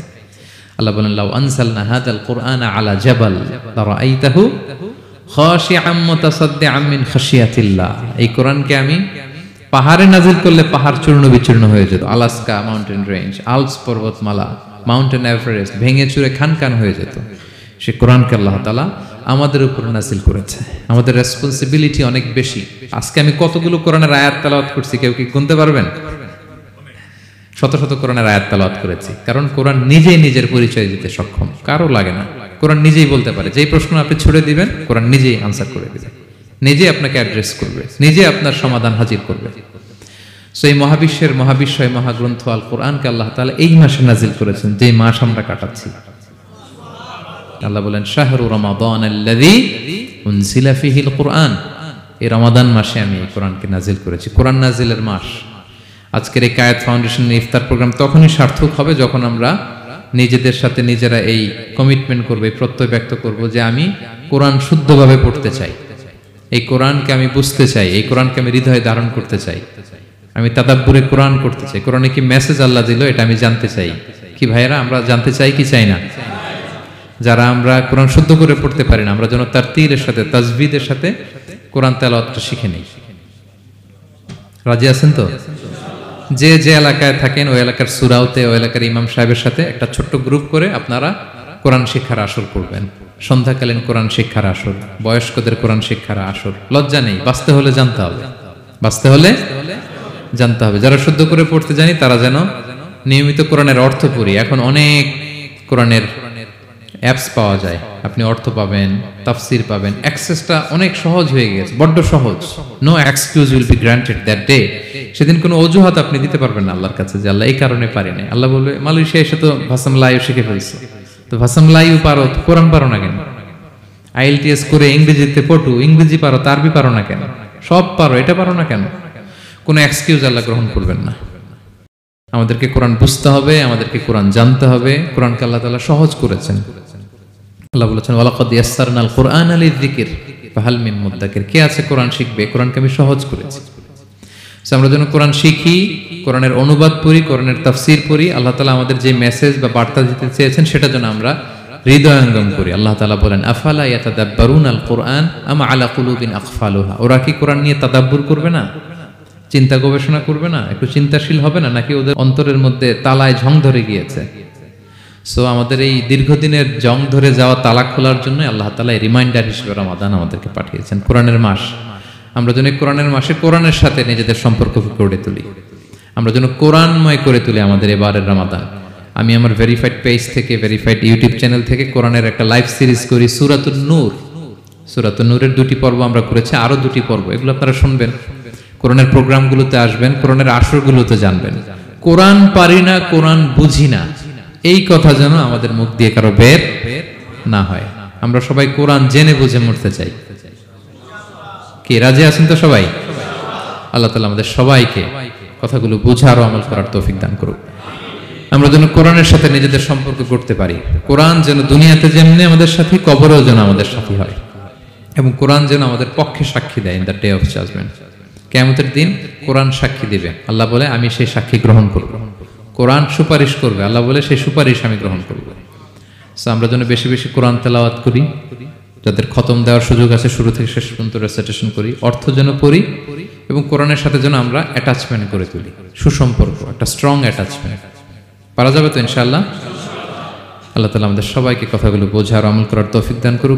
আল্লাহ বলেন লাউ আনসালনা হাদাল কুরআনা আলা জাবাল লারাআইতাহু খাশিআম মুতাসাদ্দিআম মিন খাশিয়াতিল্লাহ, এই কোরআনকে আমি পাহাড়ে নাজিল করলে পাহাড় চূর্ণ বিচূর্ণ হয়ে যেত। আলাস্কা মাউন্টেন রেঞ্জ, আল্পস পর্বতমালা, মাউন্টেন এভারেস্ট ভেঙে চুরে খান খান হয়ে যেত। সে কোরআনকে আল্লাহ তাআলা আমাদের উপর নাজিল করেছে। আমাদের রেসপন্সিবিলিটি অনেক বেশি। আজকে আমি কতগুলো কোরআনের আয়াত তেলাওয়াত করছি, কেউ কি গুনতে পারবেন? শত শত কোরআনের আয়াত তেলাওয়াত করেছি, কারণ কোরআন নিজেই নিজের পরিচয় দিতে সক্ষম, কারো লাগে না। কোরআন নিজেই বলতে পারে, যেই প্রশ্ন আপনি ছুড়ে দিবেন কোরআন নিজেই আনসার করে দিবে। নিজে আপনাকে অ্যাড্রেস করবে, নিজে আপনার সমাধান হাজির করবে। সেই মহাবিশ্বের মহাবিশ্বয় মহাগ্রন্থ আল কোরআনকে আল্লাহ তাআলা এই মাসে নাজিল করেছেন, যে মাস আমরা কাটাচ্ছি। আল্লাহ বলেন শাহরু রমাদান আল্লাযী উনজিলা ফীহিল কুরআন, এই রমাদান মাসে আমি এই কোরআনকে নাজিল করেছি। কোরআন নাজিলের মাস। আজকের এই কায়েত ফাউন্ডেশনের ইফতার প্রোগ্রাম তখনই সার্থক হবে যখন আমরা নিজেদের সাথে নিজেরা এই কমিটমেন্ট করব, এই প্রত্যয় ব্যক্ত করব যে আমি কোরআন শুদ্ধভাবে পড়তে চাই, এই কোরআনকে আমি বুঝতে চাই, এই কোরআনকে আমি হৃদয়ে ধারণ করতে চাই, আমি তাদাব্বুরে কোরআন করতে চাই, কোরআনে কি মেসেজ আল্লাহ দিল এটা আমি জানতে চাই। কি ভাইয়েরা, আমরা জানতে চাই কি চাই না? যারা আমরা কোরআন শুদ্ধ করে পড়তে পারি না, আমরা যেন তারতিলের সাথে তাজবিদের সাথে কোরআন তেলাওয়াতটা শিখে নেই। রাজি আছেন তো? যে যে এলাকায় থাকেন ওই এলাকার সুরাউতে, ওই এলাকার ইমাম সাহেবের সাথে একটা ছোট্ট গ্রুপ করে আপনারা কোরআন শিক্ষার আসর করবেন। সন্ধ্যাকালীন কোরআন শিক্ষার আসর, বয়স্কদের কোরআন শিক্ষার আসর। লজ্জা নেই, বাঁচতে হলে জানতে হবে, বাঁচতে হলে জানতে হবে। যারা শুদ্ধ করে পড়তে জানি তারা যেন নিয়মিত কোরআনের অর্থ পড়ি। এখন অনেক কোরআনের অ্যাপস পাওয়া যায়, আপনি অর্থ পাবেন, তাফসির পাবেন, অ্যাক্সেসটা অনেক সহজ হয়ে গেছে, বড্ড সহজ। No excuse will be granted that day. সেদিন কোনো অজুহাত আপনি দিতে পারবেন না আল্লাহর কাছে যে আল্লাহ এই কারণে পারি না। আল্লাহ বলবে মালয়েশিয়া এসে তো ভাসাম লাইও শিখে ফেলছে, তো ভাসাম লাইও পারো, কোরআন পারো না কেন? IELTS করে ইংরেজিতে পটু, ইংরেজি পারো, আরবি পারো না কেন? সব পারো, এটা পারো না কেন? কোনো এক্সকিউজ আল্লাহ গ্রহণ করবেন না। আমাদেরকে কোরআন বুঝতে হবে, আমাদেরকে কোরআন জানতে হবে। কোরআনকে আল্লাহ তাআলা সহজ করেছেন। আল্লাহ বলেছেন ওয়ালাকাদ ইয়াসসারনাল কুরআনা লিযিকর ফাহাল মিন মুদ্দাকির। কে আছে কোরআন শিখবে? কোরআনকে আমি সহজ করেছি। আমরা যেন কোরআন শিখি, কোরআনের অনুবাদ পড়ি, কোরআনের তাফসীর পড়ি। আল্লাহ তাআলা আমাদের যে মেসেজ বা বার্তা দিতে চেয়েছেন সেটা যেন আমরা হৃদয়ঙ্গম করি। আল্লাহ তাআলা বলেন আফালা ইয়াতাদাব্বারুনাল কুরআন আম আলা কুলুবিন আকফালুহা। ওরা কি কোরআন নিয়ে তাদাব্বুর করবে না, চিন্তা গবেষণা করবে না, একটু চিন্তাশীল হবে না? নাকি ওদের অন্তরের মধ্যে তালায় ঝং ধরে গিয়েছে? সো আমাদের এই দীর্ঘদিনের জং ধরে যাওয়া তালা খোলার জন্য আল্লাহ তাআলা রিমাইন্ডার হিসেবে রমাদান আমাদেরকে পাঠিয়েছেন, কোরআনের মাস। আমরা যেন কোরআনের মাসে কোরআনের সাথে নিজেদের সম্পর্ককে গড়ে তুলি, আমরা যেন কোরআনময় করে তুলি আমাদের এবারের রমাদান। আমি আমার ভেরিফাইড পেজ থেকে, ভেরিফাইড ইউটিউব চ্যানেল থেকে কোরআনের একটা লাইভ সিরিজ করি, সূরাতুন নূর। সূরাতুন নূরের 2টি পর্ব আমরা করেছি, আরো 2টি পর্ব, এগুলো আপনারা শুনবেন। কোরআনের প্রোগ্রামগুলোতে আসবেন, কোরআনের আসরগুলোতে জানবেন। কোরআন পারি না, কোরআন বুঝি না, এই কথা যেন আমাদের মুখ দিয়ে কারো বের না হয়। আমরা সবাই কোরআন জেনে বুঝে মরতে চাই। কি রাজি আছেন তো সবাই? আল্লাহ তাআলা আমাদের সবাইকে কথাগুলো বুঝার ও আমল করার তৌফিক দান করুক। আমরা যেন কোরআনের সাথে নিজেদের সম্পর্ক করতে পারি। কোরআন যেন দুনিয়াতে যেমনি আমাদের সাথে, কবরেও যেন আমাদের সাথী হয়, এবং কোরআন যেন আমাদের পক্ষে সাক্ষী দেয় in the day of judgment. কিয়ামতের দিন কোরআন সাক্ষী দিবে, আল্লাহ বলে আমি সেই সাক্ষী গ্রহণ করব। কোরআন সুপারিশ করবে, আল্লাহ বলে সেই সুপারিশ আমি গ্রহণ করব। সো আমরা যেন বেশি বেশি কোরআন তেলাওয়াত করি, যাদের খতম দেওয়ার সুযোগ আছে শুরু থেকে শেষ পর্যন্ত রেসাইটেশন করি, অর্থ যেন পড়ি, এবং কোরআনের সাথে যেন আমরা অ্যাটাচমেন্ট করে তুলি, সুসম্পর্ক, একটা স্ট্রং অ্যাটাচমেন্ট। পারা যাবে তো ইনশাআল্লাহ? আল্লাহ তাআলা আমাদের সবাইকে কথাগুলো বোঝার আমল করার তৌফিক দান করুক।